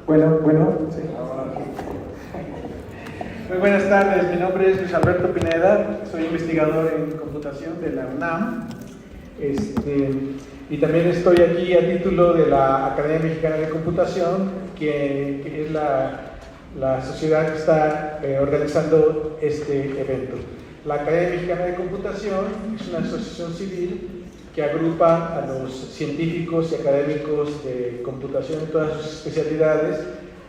Bueno, sí. Muy buenas tardes, mi nombre es Luis Alberto Pineda, soy investigador en computación de la UNAM y también estoy aquí a título de la Academia Mexicana de Computación, que es la sociedad que está organizando este evento. La Academia Mexicana de Computación es una asociación civil que agrupa a los científicos y académicos de computación en todas sus especialidades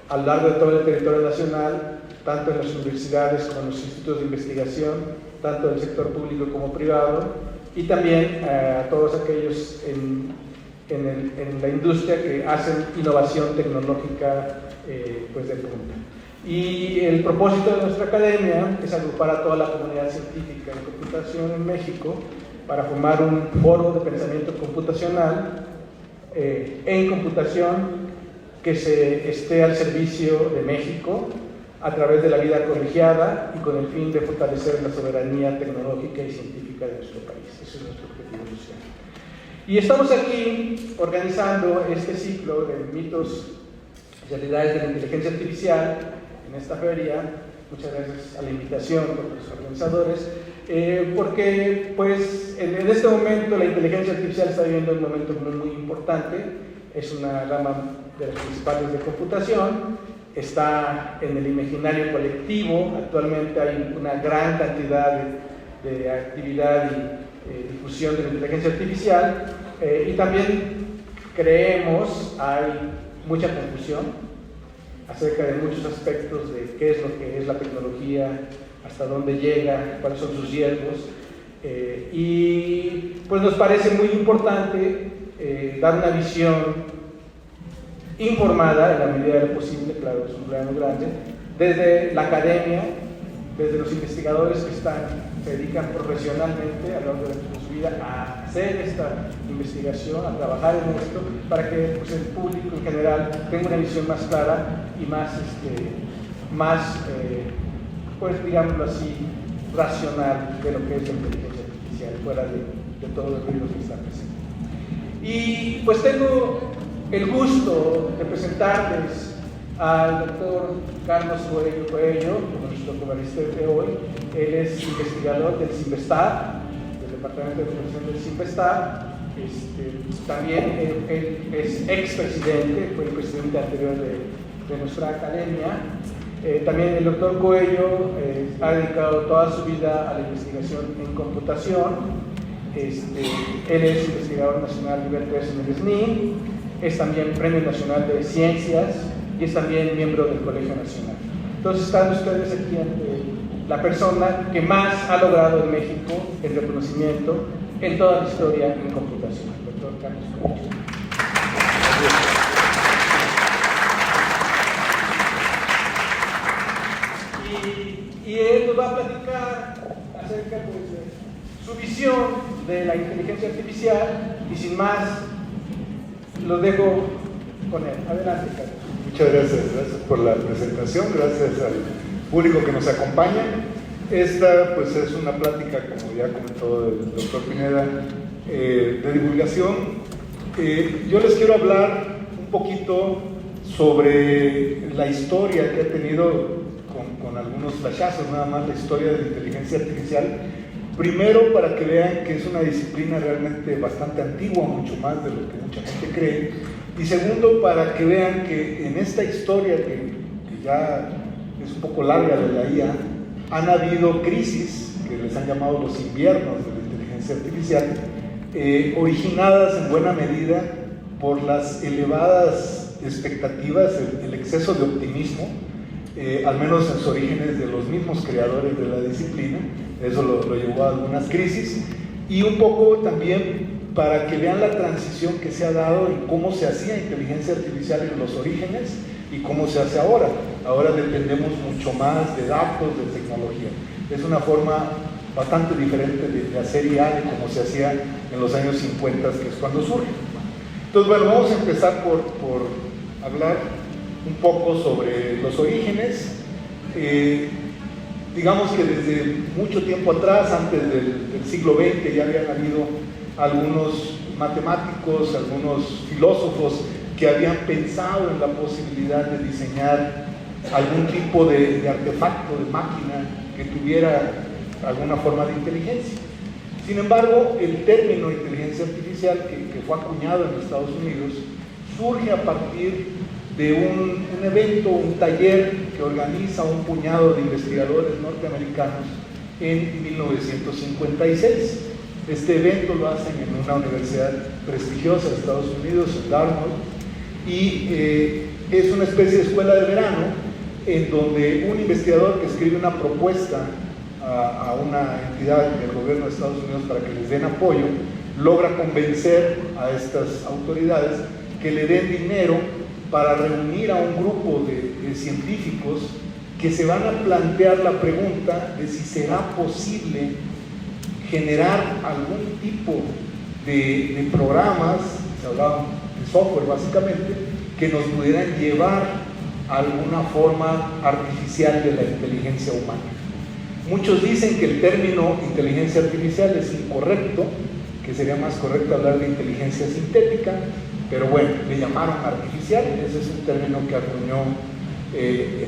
a lo largo de todo el territorio nacional, tanto en las universidades como en los institutos de investigación, tanto del sector público como privado, y también a todos aquellos en la industria que hacen innovación tecnológica pues de punta. Y el propósito de nuestra academia es agrupar a toda la comunidad científica en computación en México para formar un foro de pensamiento computacional en computación que se esté al servicio de México a través de la vida colegiada y con el fin de fortalecer la soberanía tecnológica y científica de nuestro país. Ese es nuestro objetivo social. Y estamos aquí organizando este ciclo de mitos y realidades de la inteligencia artificial en esta feria. Muchas gracias a la invitación por los organizadores, porque pues en este momento la inteligencia artificial está viviendo un momento muy importante. Es una rama de las principales de computación, está en el imaginario colectivo. Actualmente hay una gran cantidad de actividad y difusión de la inteligencia artificial, y también creemos hay mucha confusión acerca de muchos aspectos de qué es lo que es la tecnología, hasta dónde llega, cuáles son sus riesgos, y pues nos parece muy importante dar una visión informada en la medida de lo posible, claro, es un plano grande, desde la academia, desde los investigadores que se dedican profesionalmente a lo largo de su vida a hacer esta investigación, a trabajar en esto, para que pues, el público en general tenga una visión más clara y más pues digámoslo así, racional de lo que es la inteligencia artificial, fuera de todo el ruido que está presente. Y pues tengo el gusto de presentarles al doctor Carlos Coello, nuestro conferencista de hoy. Él es investigador del CIMBESTAB, del Departamento de Formación del CIMBESTAB. También él es expresidente, fue el presidente anterior de nuestra academia. También el doctor Coello ha dedicado toda su vida a la investigación en computación. Él es investigador nacional nivel 3 en el SNI, es también Premio Nacional de Ciencias y es también miembro del Colegio Nacional. Entonces están ustedes aquí ante la persona que más ha logrado en México el reconocimiento en toda la historia en computación, el doctor Carlos Coello. Y él nos va a platicar acerca pues, de su visión de la inteligencia artificial, y sin más, los dejo con él. Adelante, Carlos. Muchas gracias por la presentación, gracias al público que nos acompaña. Esta pues es una plática, como ya comentó el doctor Pineda, de divulgación. Yo les quiero hablar un poquito sobre la historia que ha tenido, con algunos flashazos nada más, la historia de la inteligencia artificial. Primero, para que vean que es una disciplina realmente bastante antigua, mucho más de lo que mucha gente cree. Y segundo, para que vean que en esta historia, que ya es un poco larga de la IA, han habido crisis, que les han llamado los inviernos de la inteligencia artificial, originadas en buena medida por las elevadas expectativas, el exceso de optimismo, al menos en sus orígenes de los mismos creadores de la disciplina. Eso lo llevó a algunas crisis, y un poco también para que vean la transición que se ha dado y cómo se hacía inteligencia artificial en los orígenes y cómo se hace ahora. Ahora dependemos mucho más de datos, de tecnología. Es una forma bastante diferente de hacer IA de como se hacía en los años 50, que es cuando surge. Entonces, bueno, vamos a empezar por hablar un poco sobre los orígenes. Digamos que desde mucho tiempo atrás, antes del siglo XX, ya habían habido algunos matemáticos, algunos filósofos que habían pensado en la posibilidad de diseñar algún tipo de artefacto, de máquina que tuviera alguna forma de inteligencia. Sin embargo, el término inteligencia artificial, que fue acuñado en Estados Unidos, surge a partir de un evento, un taller que organiza un puñado de investigadores norteamericanos en 1956. Este evento lo hacen en una universidad prestigiosa de Estados Unidos, en Dartmouth, y es una especie de escuela de verano en donde un investigador que escribe una propuesta a una entidad del gobierno de Estados Unidos para que les den apoyo, logra convencer a estas autoridades que le den dinero para reunir a un grupo de científicos que se van a plantear la pregunta de si será posible generar algún tipo de programas, se hablaba de software básicamente, que nos pudieran llevar a alguna forma artificial de la inteligencia humana. Muchos dicen que el término inteligencia artificial es incorrecto, que sería más correcto hablar de inteligencia sintética, pero bueno, le llamaron artificial. Ese es un término que acuñó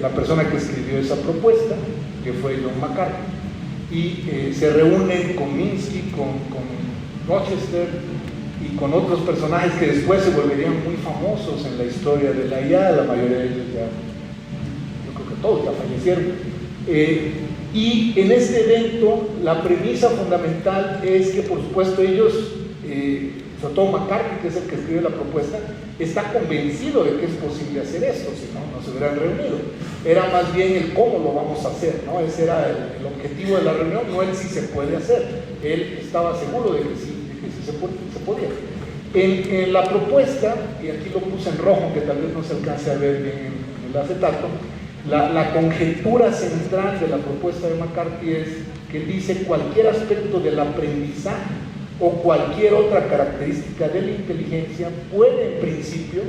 la persona que escribió esa propuesta, que fue John McCarthy, y se reúnen con Minsky, con Rochester y con otros personajes que después se volverían muy famosos en la historia de la IA. La mayoría de ellos ya, yo creo que todos ya fallecieron. Y en este evento la premisa fundamental es que, por supuesto, ellos, sobre todo McCarthy, que es el que escribe la propuesta, está convencido de que es posible hacer esto, si no, no se hubieran reunido. Era más bien el cómo lo vamos a hacer, ¿no? Ese era el objetivo de la reunión, no el si se puede hacer. Él estaba seguro de que sí se podía. En la propuesta, y aquí lo puse en rojo, que tal vez no se alcance a ver bien en el acetato, la conjetura central de la propuesta de McCarthy es que dice: cualquier aspecto del aprendizaje o cualquier otra característica de la inteligencia puede en principio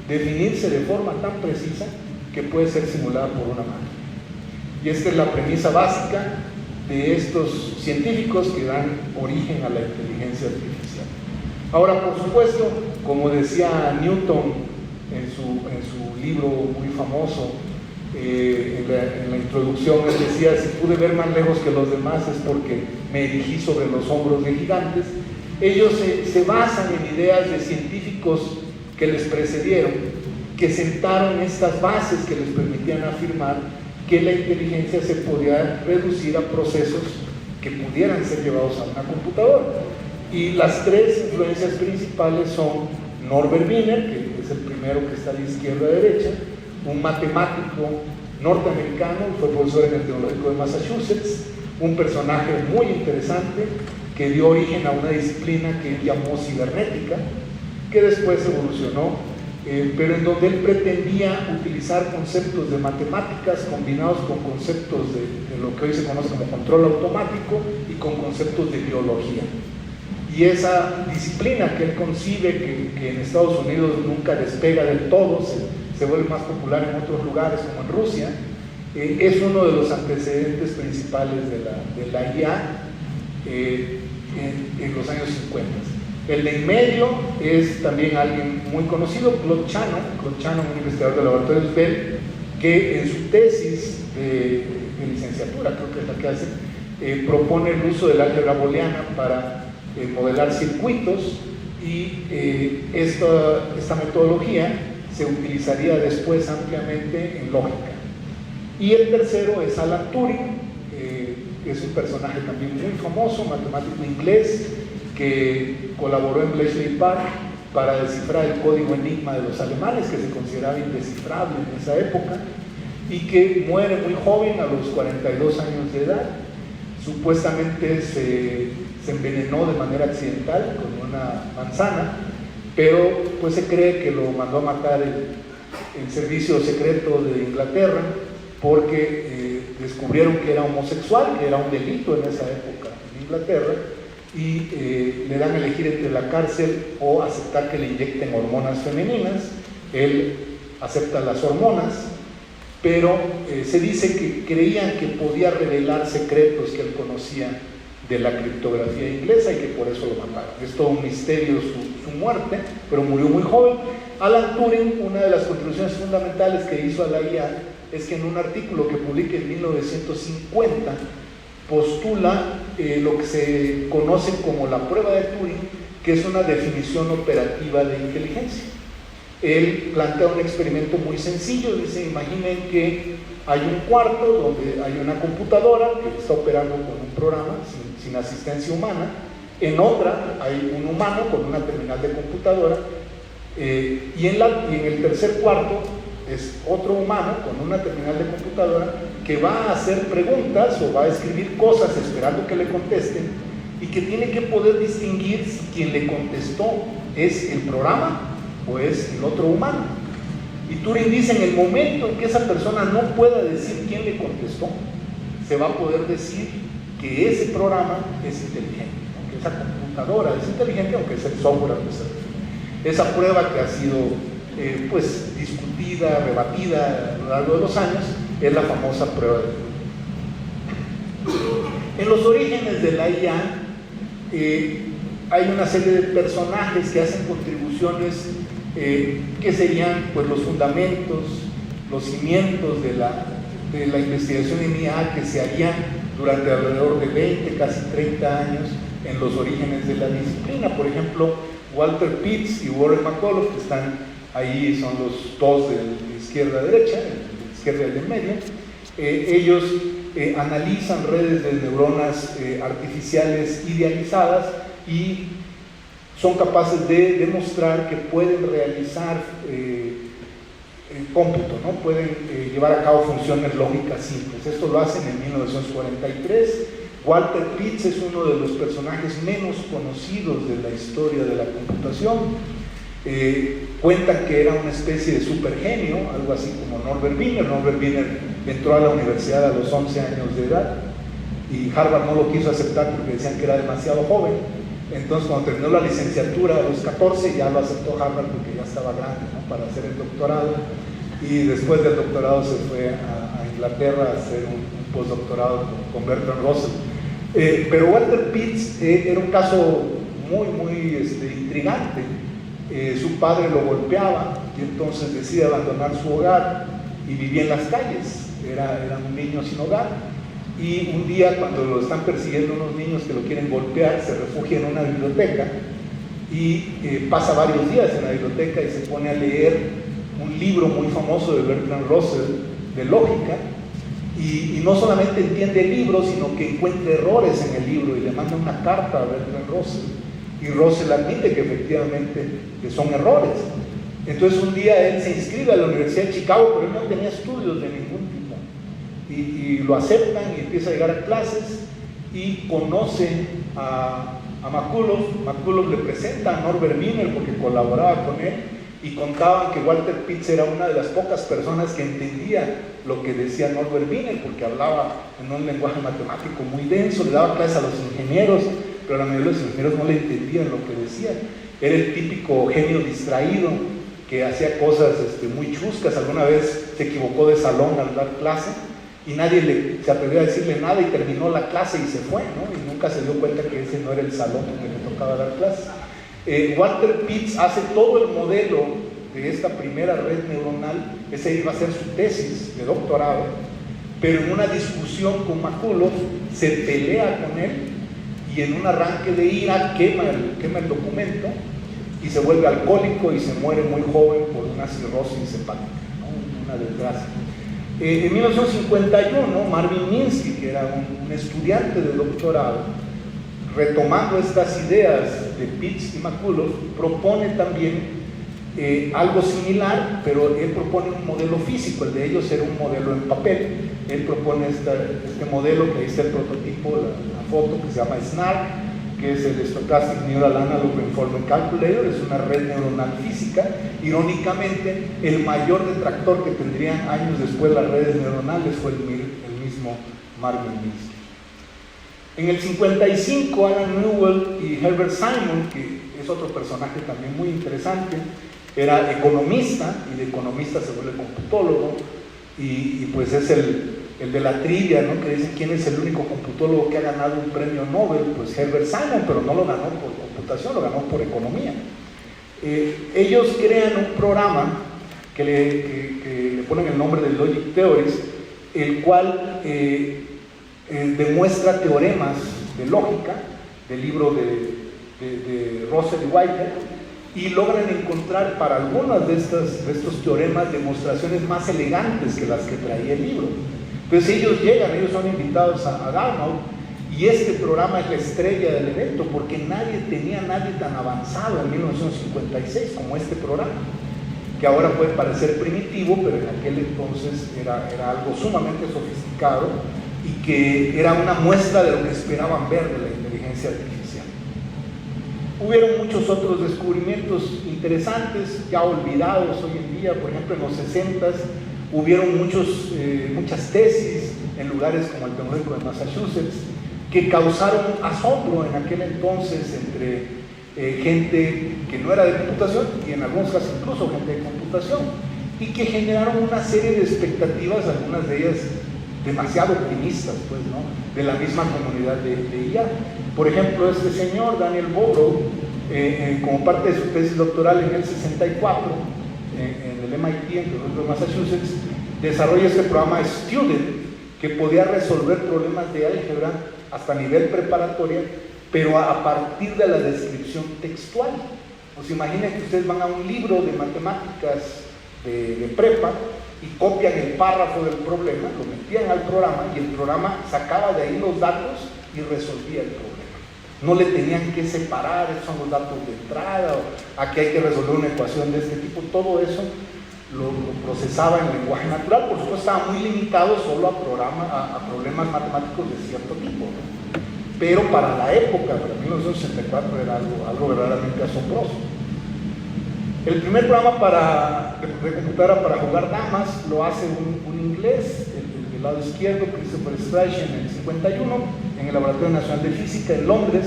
definirse de forma tan precisa que puede ser simulada por una máquina. Y esta es la premisa básica de estos científicos que dan origen a la inteligencia artificial. Ahora, por supuesto, como decía Newton en su libro muy famoso, en la introducción, él decía: si pude ver más lejos que los demás es porque me erigí sobre los hombros de gigantes. Ellos se basan en ideas de científicos que les precedieron, que sentaron estas bases que les permitían afirmar que la inteligencia se podía reducir a procesos que pudieran ser llevados a una computadora. Y las tres influencias principales son Norbert Wiener, que es el primero que está de izquierda a derecha, un matemático norteamericano, fue profesor en el Tecnológico de Massachusetts, un personaje muy interesante que dio origen a una disciplina que él llamó cibernética, que después evolucionó, pero en donde él pretendía utilizar conceptos de matemáticas combinados con conceptos de lo que hoy se conoce como control automático y con conceptos de biología. Y esa disciplina que él concibe, que en Estados Unidos nunca despega del todo, se vuelve más popular en otros lugares como en Rusia, es uno de los antecedentes principales de la IA en los años 50. El de en medio es también alguien muy conocido, Claude Shannon, un investigador del laboratorio de Bell, que en su tesis de licenciatura, creo que es la que hace, propone el uso del álgebra booleana para modelar circuitos, y esta metodología se utilizaría después ampliamente en lógica. Y el tercero es Alan Turing, que es un personaje también muy famoso, matemático inglés, que colaboró en Bletchley Park para descifrar el código enigma de los alemanes, que se consideraba indescifrable en esa época, y que muere muy joven, a los 42 años de edad. Supuestamente se envenenó de manera accidental con una manzana, pero pues se cree que lo mandó a matar el servicio secreto de Inglaterra, porque descubrieron que era homosexual, que era un delito en esa época en Inglaterra, y le dan a elegir entre la cárcel o aceptar que le inyecten hormonas femeninas. Él acepta las hormonas, pero se dice que creían que podía revelar secretos que él conocía de la criptografía inglesa y que por eso lo mataron. Es todo un misterio su muerte, pero murió muy joven. Alan Turing, una de las contribuciones fundamentales que hizo a la IA es que en un artículo que publica en 1950 postula lo que se conoce como la prueba de Turing, que es una definición operativa de inteligencia. Él plantea un experimento muy sencillo, dice, imaginen que hay un cuarto donde hay una computadora que está operando con un programa sin asistencia humana, en otra hay un humano con una terminal de computadora, y en el tercer cuarto es otro humano con una terminal de computadora que va a hacer preguntas o va a escribir cosas esperando que le contesten, y que tiene que poder distinguir si quien le contestó es el programa o es el otro humano. Y Turing dice, en el momento en que esa persona no pueda decir quién le contestó, se va a poder decir que ese programa es inteligente, que esa computadora es inteligente, aunque es el software al que se refiere. Esa prueba que ha sido pues discutida, rebatida a lo largo de los años, es la famosa prueba de Turing. En los orígenes de la IA hay una serie de personajes que hacen contribuciones que serían pues los fundamentos, los cimientos de la investigación en IA que se harían durante alrededor de 20, casi 30 años en los orígenes de la disciplina. Por ejemplo, Walter Pitts y Warren McCulloch, que están ahí, son los dos de izquierda a derecha, de izquierda y en medio. Ellos analizan redes de neuronas artificiales idealizadas y son capaces de demostrar que pueden realizar cómputo, ¿no? Pueden llevar a cabo funciones lógicas simples. Esto lo hacen en 1943. Walter Pitts es uno de los personajes menos conocidos de la historia de la computación. Cuentan que era una especie de supergenio, algo así como Norbert Wiener. Norbert Wiener entró a la universidad a los 11 años de edad y Harvard no lo quiso aceptar porque decían que era demasiado joven. Entonces, cuando terminó la licenciatura a los 14, ya lo aceptó Harvard porque ya estaba grande, ¿no?, para hacer el doctorado, y después del doctorado se fue a Inglaterra a hacer un postdoctorado con Bertrand Russell. Pero Walter Pitts era un caso muy intrigante. Su padre lo golpeaba y entonces decide abandonar su hogar y vivía en las calles. Era un niño sin hogar. Y un día, cuando lo están persiguiendo unos niños que lo quieren golpear, se refugia en una biblioteca y pasa varios días en la biblioteca y se pone a leer un libro muy famoso de Bertrand Russell de lógica, y no solamente entiende el libro, sino que encuentra errores en el libro y le manda una carta a Bertrand Russell, y Russell admite que efectivamente que son errores. Entonces un día él se inscribe a la Universidad de Chicago, pero él no tenía estudios de ningún tipo, y lo aceptan y empieza a llegar a clases y conoce a McCulloch. McCulloch le presenta a Norbert Wiener porque colaboraba con él, y contaban que Walter Pitts era una de las pocas personas que entendía lo que decía Norbert Wiener, porque hablaba en un lenguaje matemático muy denso, le daba clases a los ingenieros, pero la mayoría de los ingenieros no le entendían lo que decía. Era el típico genio distraído que hacía cosas muy chuscas. Alguna vez se equivocó de salón al dar clase y nadie se atrevió a decirle nada, y terminó la clase y se fue, ¿no? Y nunca se dio cuenta que ese no era el salón en el que le tocaba dar clase. Walter Pitts hace todo el modelo de esta primera red neuronal. Ese iba a ser su tesis de doctorado, pero en una discusión con McCulloch se pelea con él y en un arranque de ira quema el documento y se vuelve alcohólico y se muere muy joven por una cirrosis hepática, ¿no? Una desgracia. En 1951, Marvin Minsky, que era un estudiante de doctorado, retomando estas ideas de Pitts y McCulloch, propone también algo similar, pero él propone un modelo físico. El de ellos era un modelo en papel. Él propone este modelo, que ahí está el prototipo, la foto, que se llama SNARC, que es el Stochastic Neural Analog Reinforcement Calculator. Es una red neuronal física. Irónicamente, el mayor detractor que tendrían años después las redes neuronales fue el mismo Marvin Minsky. En el 55, Alan Newell y Herbert Simon, que es otro personaje también muy interesante, era economista, y de economista se vuelve computólogo, y pues es el de la trivia, ¿no?, que dicen quién es el único computólogo que ha ganado un premio Nobel. Pues Herbert Simon, pero no lo ganó por computación, lo ganó por economía. Ellos crean un programa que le ponen el nombre de Logic Theories, el cual demuestra teoremas de lógica del libro de Russell y Whitehead, y logran encontrar para algunos de estos teoremas demostraciones más elegantes que las que traía el libro. Entonces ellos son invitados a Dartmouth, y este programa es la estrella del evento, porque nadie tan avanzado en 1956 como este programa, que ahora puede parecer primitivo, pero en aquel entonces era algo sumamente sofisticado, y que era una muestra de lo que esperaban ver de la inteligencia artificial. Hubieron muchos otros descubrimientos interesantes, ya olvidados hoy en día. Por ejemplo, en los 60s hubieron muchas tesis en lugares como el Tecnológico de Massachusetts que causaron asombro en aquel entonces entre gente que no era de computación, y en algunos casos incluso gente de computación, y que generaron una serie de expectativas, algunas de ellas demasiado optimistas, pues, ¿no?, de la misma comunidad de IA. Por ejemplo, este señor, Daniel Borough, como parte de su tesis doctoral en el 64, en el MIT, en el de Massachusetts, desarrolla este programa Student, que podía resolver problemas de álgebra hasta nivel preparatoria, pero a partir de la descripción textual. O sea, imaginen que ustedes van a un libro de matemáticas de prepa y copian el párrafo del problema, lo metían al programa, y el programa sacaba de ahí los datos y resolvía el problema. No le tenían que separar, estos son los datos de entrada, o aquí hay que resolver una ecuación de este tipo. Todo eso lo procesaba en lenguaje natural. Por supuesto, estaba muy limitado solo a problemas matemáticos de cierto tipo, ¿no? Pero para la época, para 1964, era algo verdaderamente asombroso. El primer programa de computadora para jugar damas lo hace un inglés, el del lado izquierdo, Christopher Strachan, en el 51, en el Laboratorio Nacional de Física en Londres,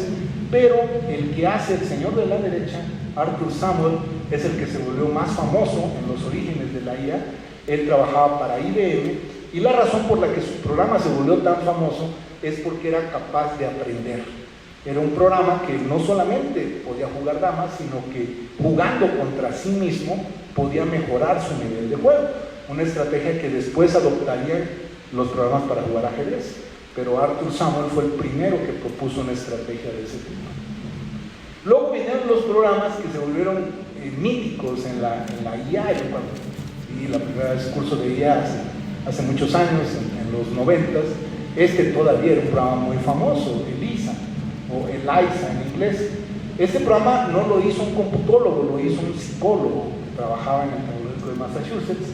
pero el que hace el señor de la derecha, Arthur Samuel, es el que se volvió más famoso en los orígenes de la IA. Él trabajaba para IBM, y la razón por la que su programa se volvió tan famoso es porque era capaz de aprender. Era un programa que no solamente podía jugar damas, sino que jugando contra sí mismo podía mejorar su nivel de juego. Una estrategia que después adoptarían los programas para jugar ajedrez. Pero Arthur Samuel fue el primero que propuso una estrategia de ese tipo. Luego vinieron los programas que se volvieron míticos en la IA. Yo cuando di la primera vez curso de IA hace muchos años, en los 90s, todavía era un programa muy famoso, ELIZA, o ELIZA en inglés. Este programa no lo hizo un computólogo, lo hizo un psicólogo que trabajaba en el Tecnológico de Massachusetts.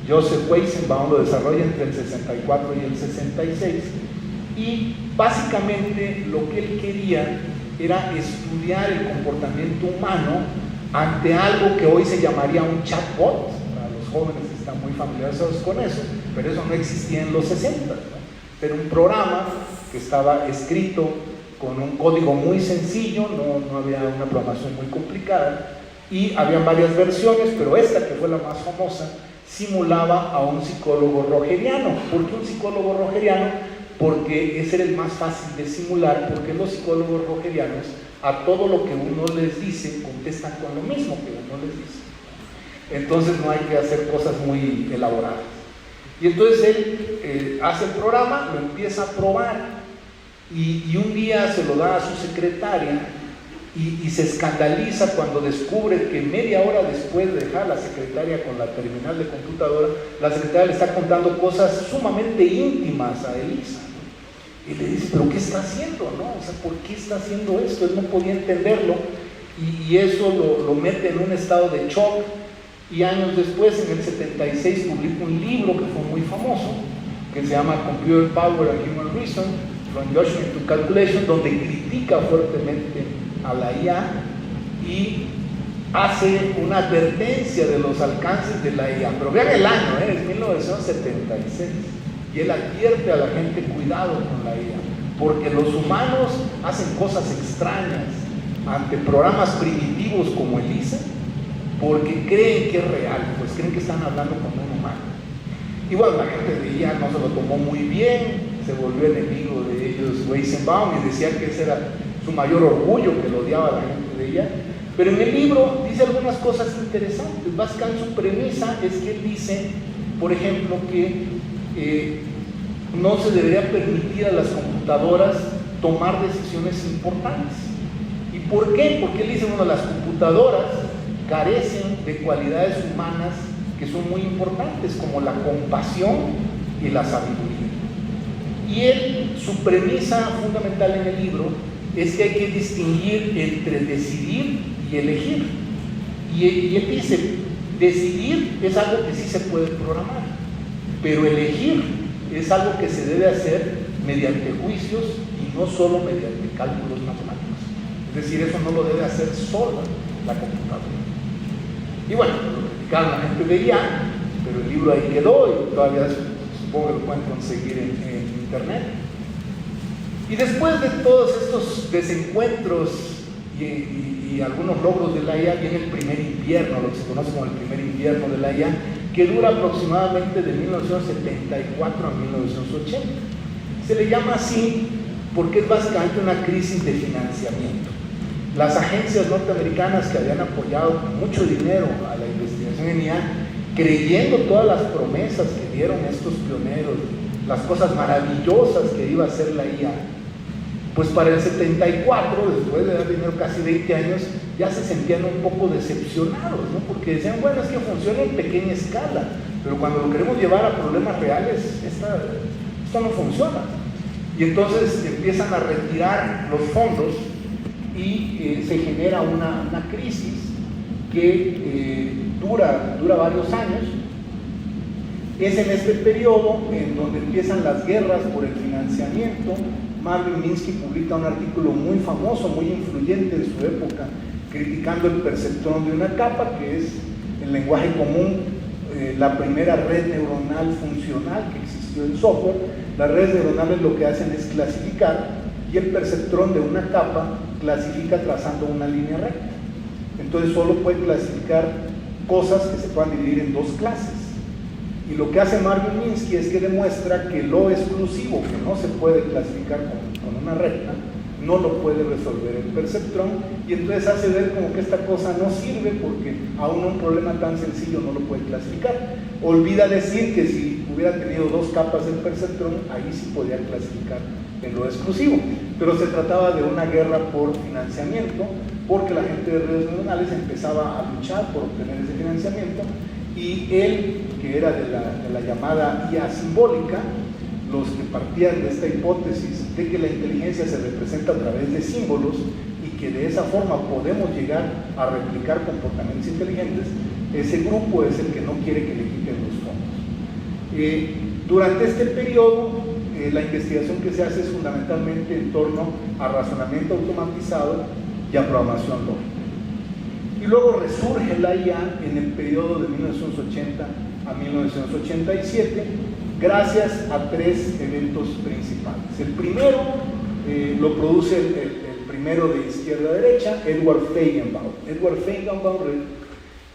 Joseph Weizenbaum lo desarrolla entre el 64 y el 66, y básicamente lo que él quería era estudiar el comportamiento humano ante algo que hoy se llamaría un chatbot. Para los jóvenes que están muy familiarizados con eso, pero eso no existía en los 60, ¿no? Era un programa que estaba escrito con un código muy sencillo, no había una programación muy complicada, y habían varias versiones, pero esta, que fue la más famosa, simulaba a un psicólogo rogeriano. ¿Por qué un psicólogo rogeriano? Porque ese era el más fácil de simular, porque los psicólogos rogerianos a todo lo que uno les dice contestan con lo mismo que uno les dice. Entonces no hay que hacer cosas muy elaboradas. Y entonces él hace el programa, lo empieza a probar, y un día se lo da a su secretaria, y se escandaliza cuando descubre que media hora después de dejar a la secretaria con la terminal de computadora, la secretaria le está contando cosas sumamente íntimas a Elisa, ¿no? Y le dice, ¿pero qué está haciendo, no? O sea, ¿por qué está haciendo esto? Él no podía entenderlo, y eso lo mete en un estado de shock. Y años después, en el 76, publica un libro que fue muy famoso, que se llama Computer Power and Human Reason, From Judgment to Calculation, donde critica fuertemente a la IA y hace una advertencia de los alcances de la IA. Pero vean el año, es 1976, y él advierte a la gente: cuidado con la IA, porque los humanos hacen cosas extrañas ante programas primitivos como ELIZA, porque creen que es real, pues creen que están hablando con un humano. Y bueno, la gente de IA no se lo tomó muy bien, se volvió enemigo de ellos Weizenbaum, y decía que ese era su mayor orgullo, que lo odiaba a la gente de IA. Pero en el libro dice algunas cosas interesantes. Bascan, su premisa es que él dice, por ejemplo, que no se debería permitir a las computadoras tomar decisiones importantes. ¿Y por qué? Porque él dice, bueno, las computadoras carecen de cualidades humanas que son muy importantes, como la compasión y la sabiduría. Y él, su premisa fundamental en el libro es que hay que distinguir entre decidir y elegir. Y él dice, decidir es algo que sí se puede programar, pero elegir es algo que se debe hacer mediante juicios y no solo mediante cálculos matemáticos. Es decir, eso no lo debe hacer sola la computadora. Y bueno, lo criticaron la gente de IA, pero el libro ahí quedó y todavía supongo que lo pueden conseguir en internet. Y después de todos estos desencuentros y algunos logros de la IA, viene el primer invierno, lo que se conoce como el primer invierno de la IA, que dura aproximadamente de 1974 a 1980. Se le llama así porque es básicamente una crisis de financiamiento. Las agencias norteamericanas que habían apoyado con mucho dinero a la investigación en IA, creyendo todas las promesas que dieron estos pioneros, las cosas maravillosas que iba a hacer la IA, pues para el 74, después de dar dinero casi 20 años, ya se sentían un poco decepcionados, ¿no? Porque decían, bueno, es que funciona en pequeña escala, pero cuando lo queremos llevar a problemas reales, esto no funciona. Y entonces empiezan a retirar los fondos y se genera una crisis que dura varios años. Es en este periodo en donde empiezan las guerras por el financiamiento. Marvin Minsky publica un artículo muy famoso, muy influyente de su época, criticando el perceptrón de una capa, que es en lenguaje común la primera red neuronal funcional que existió en software. Las redes neuronales lo que hacen es clasificar, y el perceptrón de una capa clasifica trazando una línea recta. Entonces solo puede clasificar cosas que se puedan dividir en dos clases. Y lo que hace Marvin Minsky es que demuestra que lo exclusivo, que no se puede clasificar con una recta, no lo puede resolver el perceptrón, y entonces hace ver como que esta cosa no sirve porque aún un problema tan sencillo no lo puede clasificar. Olvida decir que si hubiera tenido dos capas del perceptrón, ahí sí podía clasificar en lo exclusivo. Pero se trataba de una guerra por financiamiento, porque la gente de redes neuronales empezaba a luchar por obtener ese financiamiento, y él, que era de la llamada IA simbólica, los que partían de esta hipótesis de que la inteligencia se representa a través de símbolos y que de esa forma podemos llegar a replicar comportamientos inteligentes, ese grupo es el que no quiere que le quiten los fondos. Durante este periodo, la investigación que se hace es fundamentalmente en torno a razonamiento automatizado y a programación lógica. Y luego resurge la IA en el periodo de 1980 a 1987, gracias a tres eventos principales. El primero lo produce el primero de izquierda a derecha, Edward Feigenbaum. Edward Feigenbaum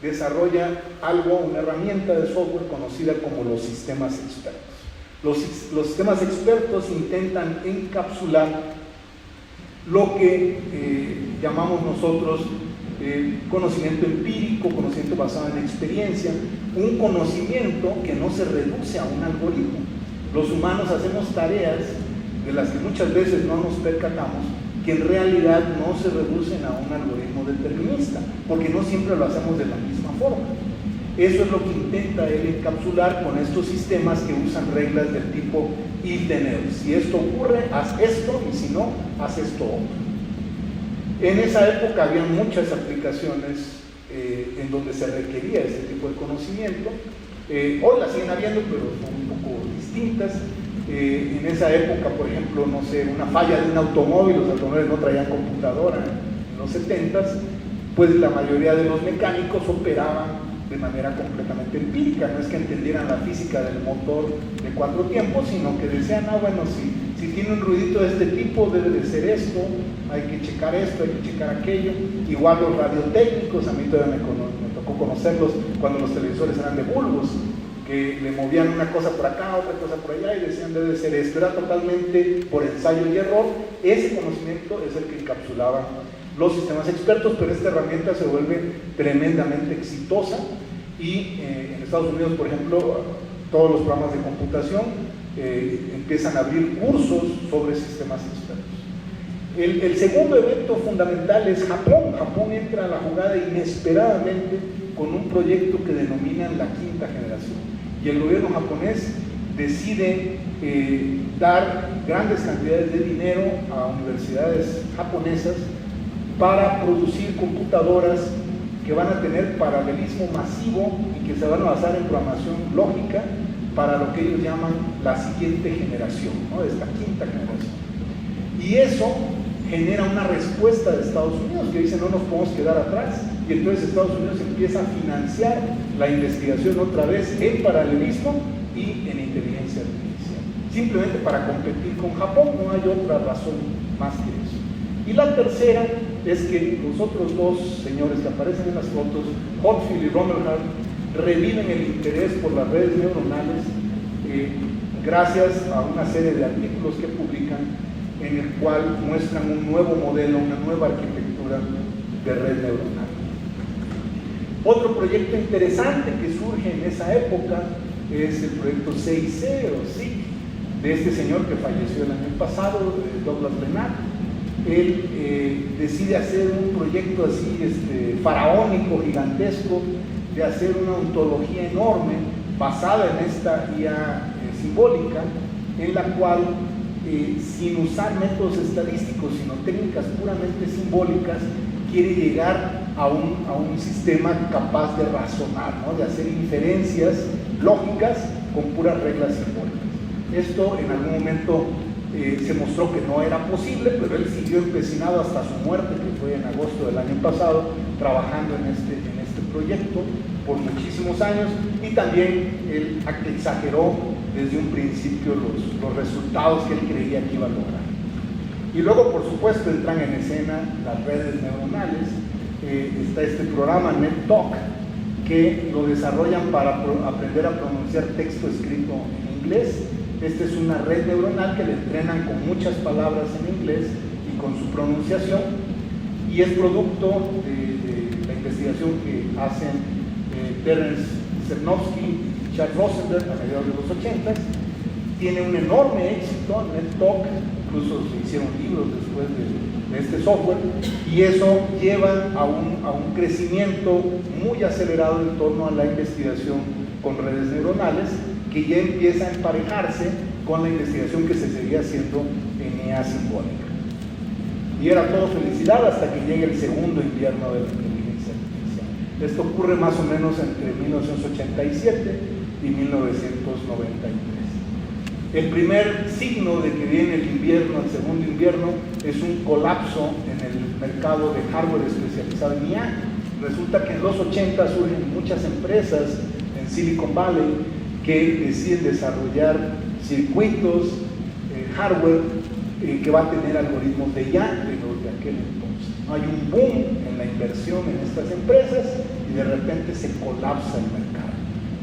desarrolla una herramienta de software conocida como los sistemas expertos. Los sistemas expertos intentan encapsular lo que llamamos nosotros conocimiento empírico, conocimiento basado en experiencia, un conocimiento que no se reduce a un algoritmo. Los humanos hacemos tareas de las que muchas veces no nos percatamos, que en realidad no se reducen a un algoritmo determinista, porque no siempre lo hacemos de la misma forma. Eso es lo que intenta él encapsular con estos sistemas que usan reglas del tipo if then else. Si esto ocurre, haz esto, y si no, haz esto otro. En esa época había muchas aplicaciones en donde se requería este tipo de conocimiento. Hoy las siguen habiendo, pero son un poco distintas. En esa época, por ejemplo, no sé, una falla de un automóvil, los automóviles no traían computadora en los 70s, pues la mayoría de los mecánicos operaban de manera completamente empírica. No es que entendieran la física del motor de 4 tiempos, sino que decían, bueno, si tiene un ruidito de este tipo, debe de ser esto, hay que checar esto, hay que checar aquello. Igual los radiotécnicos, a mí todavía me tocó conocerlos cuando los televisores eran de bulbos, que le movían una cosa por acá, otra cosa por allá, y decían, debe de ser esto. Era totalmente por ensayo y error. Ese conocimiento es el que encapsulaban los sistemas expertos, pero esta herramienta se vuelve tremendamente exitosa y en Estados Unidos, por ejemplo, todos los programas de computación empiezan a abrir cursos sobre sistemas expertos. El segundo evento fundamental es Japón. Japón entra a la jugada inesperadamente con un proyecto que denominan la quinta generación. Y el gobierno japonés decide dar grandes cantidades de dinero a universidades japonesas para producir computadoras que van a tener paralelismo masivo y que se van a basar en programación lógica para lo que ellos llaman la siguiente generación, ¿no? Esta quinta generación. Y eso genera una respuesta de Estados Unidos que dice no nos podemos quedar atrás, y entonces Estados Unidos empieza a financiar la investigación otra vez en paralelismo y en inteligencia artificial, simplemente para competir con Japón. No hay otra razón más que eso. Y la tercera es que los otros dos señores que aparecen en las fotos, Hochschild y Romelhart, reviven el interés por las redes neuronales gracias a una serie de artículos que publican en el cual muestran un nuevo modelo, una nueva arquitectura de red neuronal. Otro proyecto interesante que surge en esa época es el proyecto CIC o SIC de este señor que falleció el año pasado, Douglas Lennart. Él decide hacer un proyecto así faraónico, gigantesco, de hacer una ontología enorme basada en esta IA simbólica, en la cual sin usar métodos estadísticos, sino técnicas puramente simbólicas, quiere llegar a un sistema capaz de razonar, ¿no? De hacer inferencias lógicas con puras reglas simbólicas. Esto en algún momento se mostró que no era posible, pero él siguió empecinado hasta su muerte, que fue en agosto del año pasado, trabajando en este proyecto por muchísimos años, y también él exageró desde un principio los resultados que él creía que iba a lograr. Y luego, por supuesto, entran en escena las redes neuronales. Está este programa NetTalk, que lo desarrollan para aprender a pronunciar texto escrito en inglés. Esta es una red neuronal que le entrenan con muchas palabras en inglés y con su pronunciación, y es producto de la investigación que hacen Terence Sernowski y Charles Rosenberg a mediados de los 80s. Tiene un enorme éxito, NetTalk, incluso se hicieron libros después de este software, y eso lleva a un crecimiento muy acelerado en torno a la investigación con redes neuronales, que ya empieza a emparejarse con la investigación que se seguía haciendo en IA simbólica. Y era todo felicidad hasta que llega el segundo invierno de la inteligencia artificial. Esto ocurre más o menos entre 1987 y 1993. El primer signo de que viene el invierno, el segundo invierno, es un colapso en el mercado de hardware especializado en IA. Resulta que en los 80 surgen muchas empresas en Silicon Valley que deciden desarrollar circuitos, hardware que va a tener algoritmos de IA de los de aquel entonces. Hay un boom en la inversión en estas empresas y de repente se colapsa el mercado.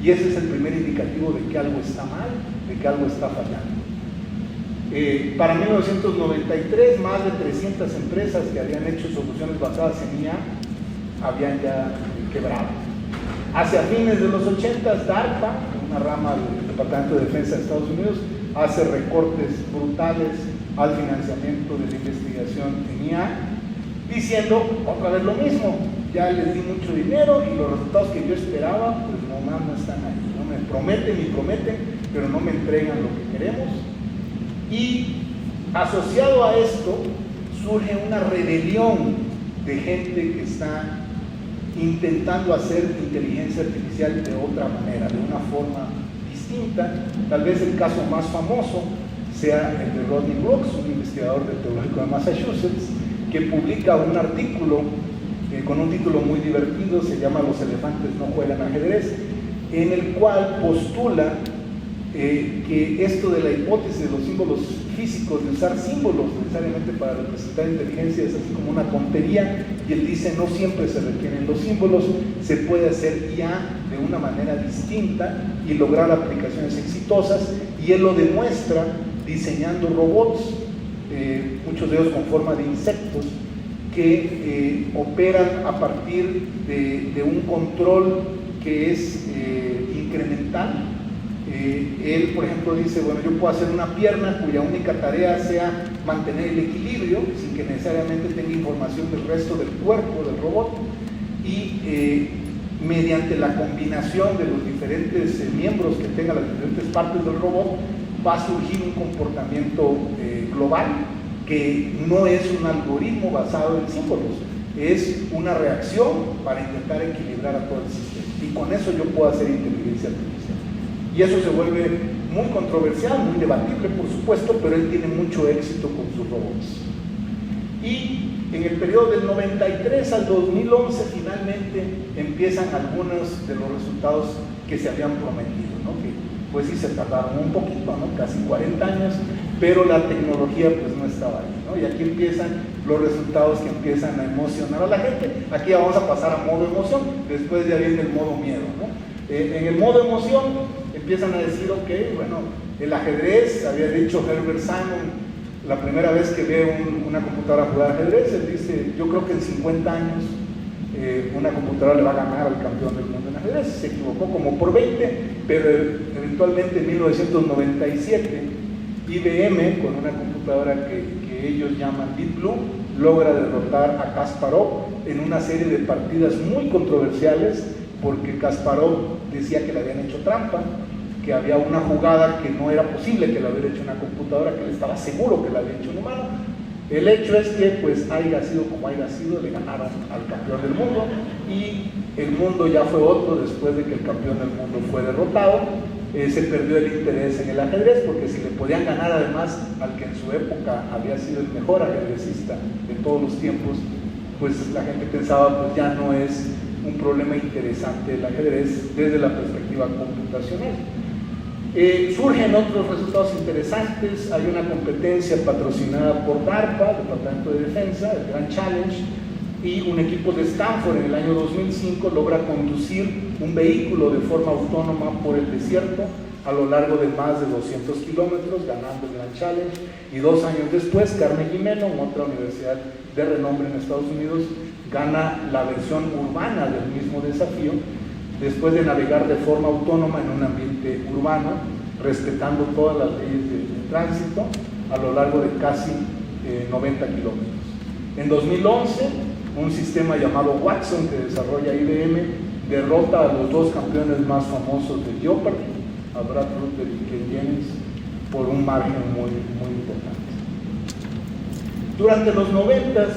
Y ese es el primer indicativo de que algo está mal, de que algo está fallando. Para 1993, más de 300 empresas que habían hecho soluciones basadas en IA habían ya quebrado. Hacia fines de los 80, DARPA, una rama del Departamento de Defensa de Estados Unidos, hace recortes brutales al financiamiento de la investigación en IA, diciendo otra vez lo mismo: ya les di mucho dinero y los resultados que yo esperaba, pues nomás no están ahí, ¿no? Me prometen y prometen, pero no me entregan lo que queremos. Y asociado a esto surge una rebelión de gente que está intentando hacer inteligencia artificial de otra manera, de una forma distinta. Tal vez el caso más famoso sea el de Rodney Brooks, un investigador del Tecnológico de Massachusetts, que publica un artículo con un título muy divertido, se llama "Los elefantes no juegan ajedrez", en el cual postula que esto de la hipótesis de los símbolos físicos, de usar símbolos necesariamente para representar inteligencia, es así como una tontería, y él dice no siempre se requieren los símbolos, se puede hacer IA de una manera distinta y lograr aplicaciones exitosas, y él lo demuestra diseñando robots, muchos de ellos con forma de insectos, que operan a partir de un control que es incremental. Él, por ejemplo, dice, bueno, yo puedo hacer una pierna cuya única tarea sea mantener el equilibrio sin que necesariamente tenga información del resto del cuerpo del robot, y mediante la combinación de los diferentes miembros que tengan las diferentes partes del robot va a surgir un comportamiento global que no es un algoritmo basado en símbolos, es una reacción para intentar equilibrar a todo el sistema, y con eso yo puedo hacer inteligencia artificial. Y eso se vuelve muy controversial, muy debatible, por supuesto, pero él tiene mucho éxito con sus robots. Y en el periodo del 93 al 2011 finalmente empiezan algunos de los resultados que se habían prometido, ¿no? Que pues sí se tardaron un poquito, ¿no? Casi 40 años, pero la tecnología pues no estaba ahí, ¿no? Y aquí empiezan los resultados que empiezan a emocionar a la gente. Aquí vamos a pasar a modo emoción, después ya viene el modo miedo, ¿no? En el modo emoción empiezan a decir, ok, bueno, el ajedrez, había dicho Herbert Simon, la primera vez que ve una computadora jugar ajedrez, él dice, yo creo que en 50 años una computadora le va a ganar al campeón del mundo en ajedrez. Se equivocó como por 20, pero eventualmente en 1997 IBM, con una computadora que ellos llaman Deep Blue, logra derrotar a Kasparov en una serie de partidas muy controversiales, porque Kasparov decía que le habían hecho trampa, que había una jugada que no era posible que la hubiera hecho una computadora, que él estaba seguro que la había hecho un humano. El hecho es que, pues, haya sido como haya sido, le ganaron al campeón del mundo, y el mundo ya fue otro después de que el campeón del mundo fue derrotado. Se perdió el interés en el ajedrez, porque si le podían ganar además al que en su época había sido el mejor ajedrecista de todos los tiempos, pues la gente pensaba, pues ya no es un problema interesante el ajedrez desde la perspectiva computacional. Surgen otros resultados interesantes. Hay una competencia patrocinada por DARPA, Departamento de Defensa, el Grand Challenge, y un equipo de Stanford en el año 2005 logra conducir un vehículo de forma autónoma por el desierto a lo largo de más de 200 kilómetros, ganando el Grand Challenge. Y 2 años después, Carnegie Mellon, otra universidad de renombre en Estados Unidos, gana la versión urbana del mismo desafío, después de navegar de forma autónoma en un ambiente urbano, respetando todas las leyes de tránsito a lo largo de casi 90 kilómetros. En 2011, un sistema llamado Watson, que desarrolla IBM, derrota a los 2 campeones más famosos de Jeopardy, a Brad Rutter y Ken Jennings, por un margen muy importante. Durante los 90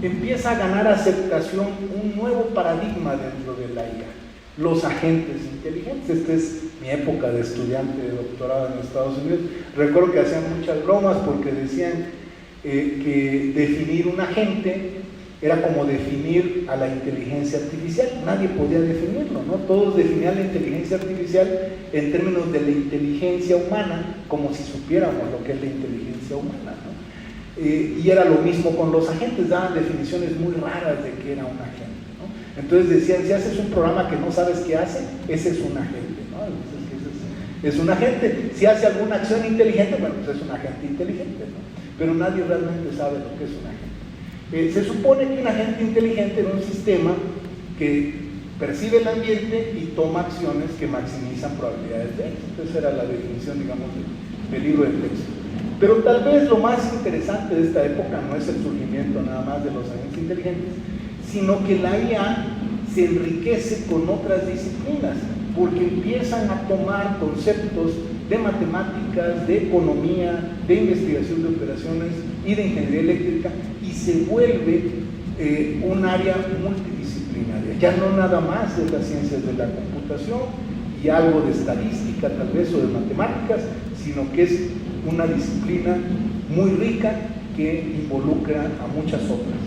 empieza a ganar aceptación un nuevo paradigma dentro de la IA, los agentes inteligentes. Esta es mi época de estudiante de doctorado en Estados Unidos. Recuerdo que hacían muchas bromas porque decían que definir un agente era como definir a la inteligencia artificial. Nadie podía definirlo, ¿no? Todos definían la inteligencia artificial en términos de la inteligencia humana, como si supiéramos lo que es la inteligencia humana, ¿no? Y era lo mismo con los agentes, daban definiciones muy raras de qué era un agente, ¿no? Entonces decían, si haces un programa que no sabes qué hace, ese es un agente, ¿no? Entonces, es un agente. Si hace alguna acción inteligente, bueno, pues es un agente inteligente, ¿no? Pero nadie realmente sabe lo que es un agente. Se supone que un agente inteligente era un sistema que percibe el ambiente y toma acciones que maximizan probabilidades de éxito. Esa era la definición, digamos, del libro de texto. Pero tal vez lo más interesante de esta época no es el surgimiento nada más de los agentes inteligentes, sino que la IA se enriquece con otras disciplinas, porque empiezan a tomar conceptos de matemáticas, de economía, de investigación de operaciones y de ingeniería eléctrica, y se vuelve un área multidisciplinaria, ya no nada más de las ciencias de la computación y algo de estadística tal vez, o de matemáticas, sino que es una disciplina muy rica que involucra a muchas otras.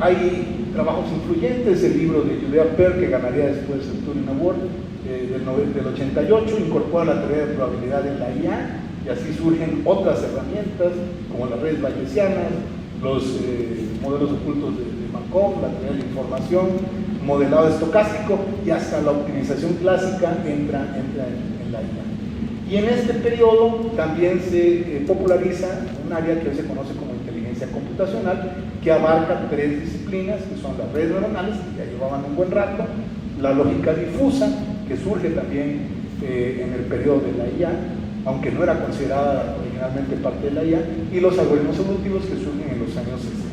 Hay trabajos influyentes. El libro de Judea Pearl, que ganaría después el Turing Award del 88, incorpora la teoría de probabilidad en la IA, y así surgen otras herramientas como las redes bayesianas, los modelos ocultos de Markov, la teoría de la información, modelado estocástico, y hasta la optimización clásica entra en la IA. Y en este periodo también se populariza un área que hoy se conoce como inteligencia inteligencia computacional, que abarca 3 disciplinas, que son las redes neuronales, que ya llevaban un buen rato, la lógica difusa, que surge también en el periodo de la IA, aunque no era considerada originalmente parte de la IA, y los algoritmos evolutivos, que surgen en los años 60.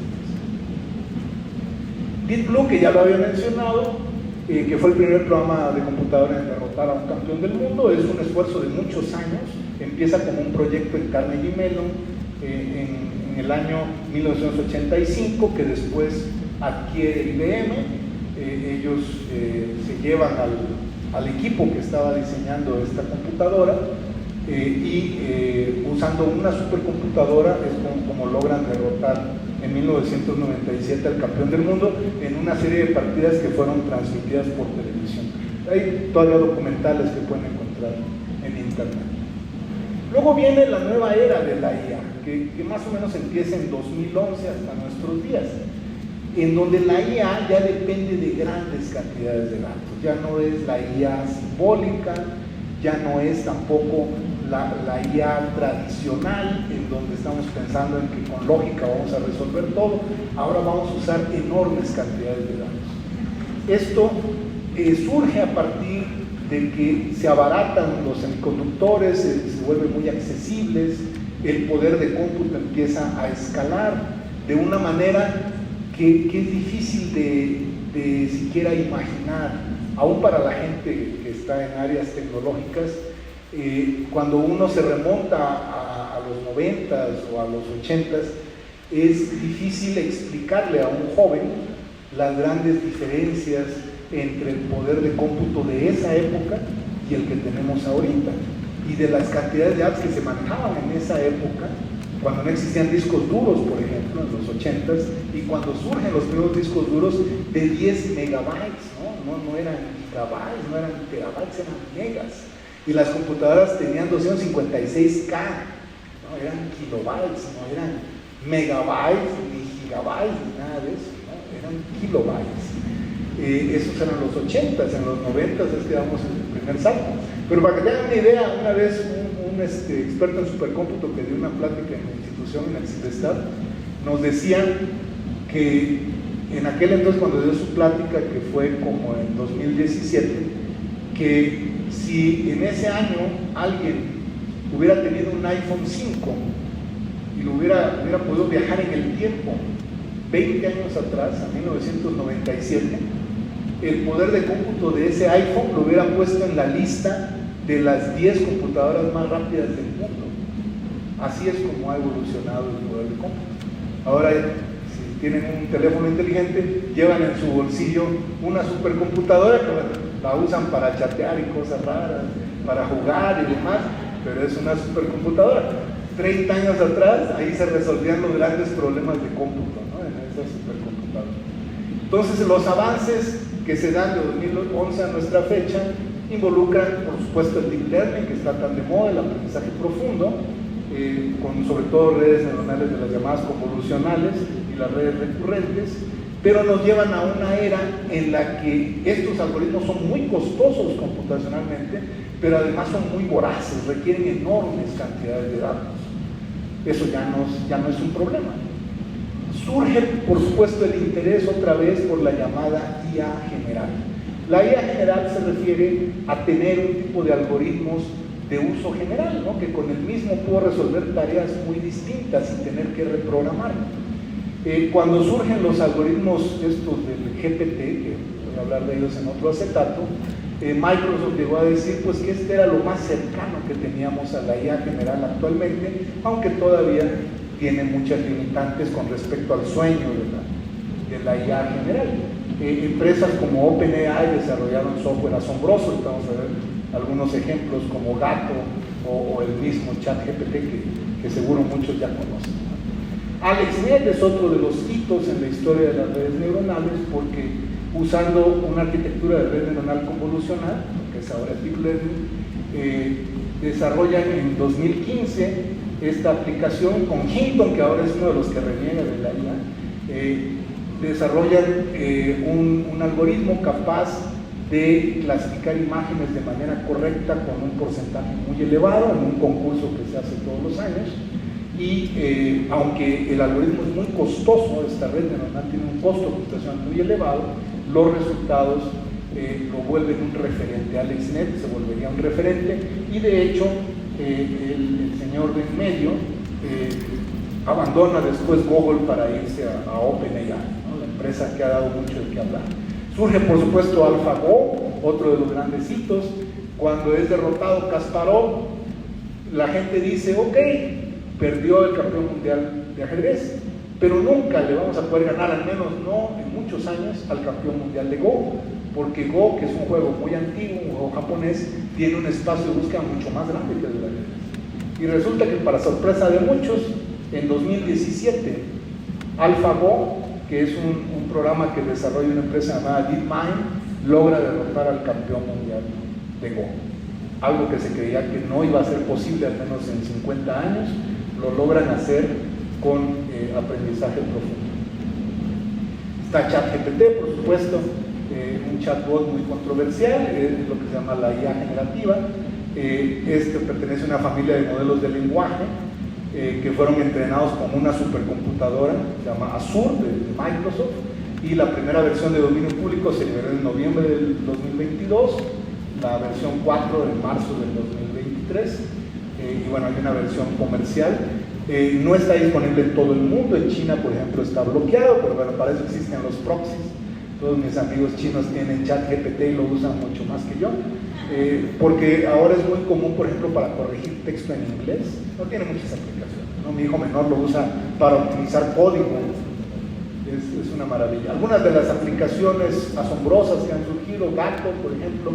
Deep Blue, que ya lo había mencionado, que fue el primer programa de computadora en derrotar a un campeón del mundo, es un esfuerzo de muchos años. Empieza como un proyecto en Carnegie Mellon en el año 1985, que después adquiere IBM. Ellos se llevan al equipo que estaba diseñando esta computadora y usando una supercomputadora es como logran derrotar en 1997 al campeón del mundo en una serie de partidas que fueron transmitidas por televisión. Hay todavía documentales que pueden encontrar en internet. Luego viene la nueva era de la IA, que más o menos empieza en 2011 hasta nuestros días, en donde la IA ya depende de grandes cantidades de datos. Ya no es la IA simbólica, ya no es tampoco la IA tradicional, en donde estamos pensando en que con lógica vamos a resolver todo. Ahora vamos a usar enormes cantidades de datos. Esto surge a partir de que se abaratan los semiconductores, se vuelven muy accesibles, el poder de cómputo empieza a escalar de una manera que es difícil de siquiera imaginar, aún para la gente que está en áreas tecnológicas. Cuando uno se remonta a los 90s o a los 80s, es difícil explicarle a un joven las grandes diferencias entre el poder de cómputo de esa época y el que tenemos ahorita, y de las cantidades de apps que se manejaban en esa época, cuando no existían discos duros, por ejemplo, en los 80s, y cuando surgen los primeros discos duros de 10 megabytes, no eran gigabytes, no eran terabytes, eran megas. Y las computadoras tenían 256K, ¿no? Eran kilobytes, no eran megabytes, ni gigabytes, ni nada de eso, ¿no? Eran kilobytes. Esos eran los 80s, en los 90s es que damos el primer salto. Pero para que tengan una idea, una vez un experto en supercómputo que dio una plática en la institución, en el CIDESTAD, nos decían que en aquel entonces, cuando dio su plática, que fue como en 2017, que si en ese año alguien hubiera tenido un iPhone 5 y lo hubiera podido viajar en el tiempo 20 años atrás, a 1997, el poder de cómputo de ese iPhone lo hubiera puesto en la lista de las 10 computadoras más rápidas del mundo. Así es como ha evolucionado el poder de cómputo. Ahora, si tienen un teléfono inteligente, llevan en su bolsillo una supercomputadora que la usan para chatear y cosas raras, para jugar y demás, pero es una supercomputadora. 30 años atrás, ahí se resolvían los grandes problemas de cómputo, ¿no? En esa supercomputadora. Entonces, los avances que se dan de 2011 a nuestra fecha involucran, por supuesto, el Deep Learning, que está tan de moda, el aprendizaje profundo, con sobre todo redes neuronales de las llamadas convolucionales y las redes recurrentes, pero nos llevan a una era en la que estos algoritmos son muy costosos computacionalmente, pero además son muy voraces, requieren enormes cantidades de datos. Eso ya no es un problema. Surge, por supuesto, el interés otra vez por la llamada IA general. La IA general se refiere a tener un tipo de algoritmos de uso general, ¿no? Que con el mismo puedo resolver tareas muy distintas sin tener que reprogramar. Cuando surgen los algoritmos estos del GPT, que voy a hablar de ellos en otro acetato, Microsoft llegó a decir pues que este era lo más cercano que teníamos a la IA general actualmente, aunque todavía tiene muchas limitantes con respecto al sueño de la IA general. Empresas como OpenAI desarrollaron software asombroso, vamos a ver algunos ejemplos como Gato o el mismo ChatGPT que seguro muchos ya conocen. AlexNet es otro de los hitos en la historia de las redes neuronales porque usando una arquitectura de red neuronal convolucional, que es ahora Deep Learning, desarrollan en 2015 esta aplicación con Hinton, que ahora es uno de los que reniega de la IA, desarrollan un algoritmo capaz de clasificar imágenes de manera correcta con un porcentaje muy elevado en un concurso que se hace todos los años, y aunque el algoritmo es muy costoso, esta red neuronal tiene un costo computacional muy elevado, los resultados lo vuelven un referente. AlexNet se volvería un referente, y de hecho el señor de en medio abandona después Google para irse a OpenAI, ¿no? La empresa que ha dado mucho de qué hablar. Surge por supuesto AlphaGo, otro de los grandes hitos. Cuando es derrotado Kasparov, la gente dice, ok, perdió el campeón mundial de ajedrez, pero nunca le vamos a poder ganar, al menos no en muchos años, al campeón mundial de Go, porque Go, que es un juego muy antiguo, un juego japonés, tiene un espacio de búsqueda mucho más grande que el del ajedrez. Y resulta que, para sorpresa de muchos, en 2017, AlphaGo, que es un programa que desarrolla una empresa llamada DeepMind, logra derrotar al campeón mundial de Go. Algo que se creía que no iba a ser posible, al menos en 50 años, lo logran hacer con aprendizaje profundo. Está ChatGPT, por supuesto, un chatbot muy controversial, es lo que se llama la IA generativa. Este pertenece a una familia de modelos de lenguaje que fueron entrenados con una supercomputadora, se llama Azure, de Microsoft, y la primera versión de dominio público se liberó en noviembre del 2022, la versión 4 en marzo del 2023, y bueno, hay una versión comercial. No está disponible en todo el mundo. En China, por ejemplo, está bloqueado, pero bueno, para eso existen los proxies. Todos mis amigos chinos tienen ChatGPT y lo usan mucho más que yo, porque ahora es muy común, por ejemplo, para corregir texto en inglés. No tiene muchas aplicaciones, ¿no? Mi hijo menor lo usa para optimizar código. Es una maravilla. Algunas de las aplicaciones asombrosas que han surgido, Gato, por ejemplo,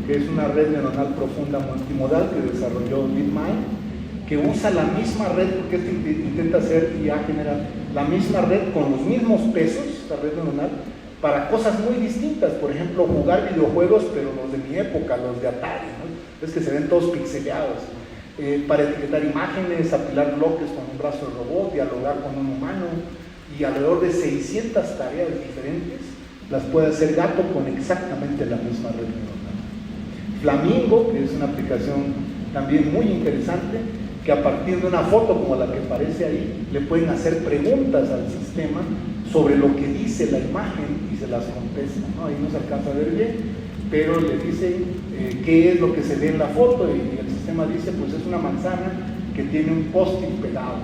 que es una red neuronal profunda multimodal que desarrolló DeepMind, que usa la misma red, porque este intenta hacer IA general, la misma red con los mismos pesos, la red neuronal, para cosas muy distintas. Por ejemplo, jugar videojuegos, pero los de mi época, los de Atari, ¿no? Es que se ven todos pixeleados. Para etiquetar imágenes, apilar bloques con un brazo de robot, dialogar con un humano, y alrededor de 600 tareas diferentes las puede hacer Gato con exactamente la misma red neuronal. Flamingo, que es una aplicación también muy interesante, que a partir de una foto como la que aparece ahí, le pueden hacer preguntas al sistema sobre lo que dice la imagen y se las contesta, ¿no? Ahí no se alcanza a ver bien, pero le dicen qué es lo que se ve en la foto, y el sistema dice, pues es una manzana que tiene un post-it pegado,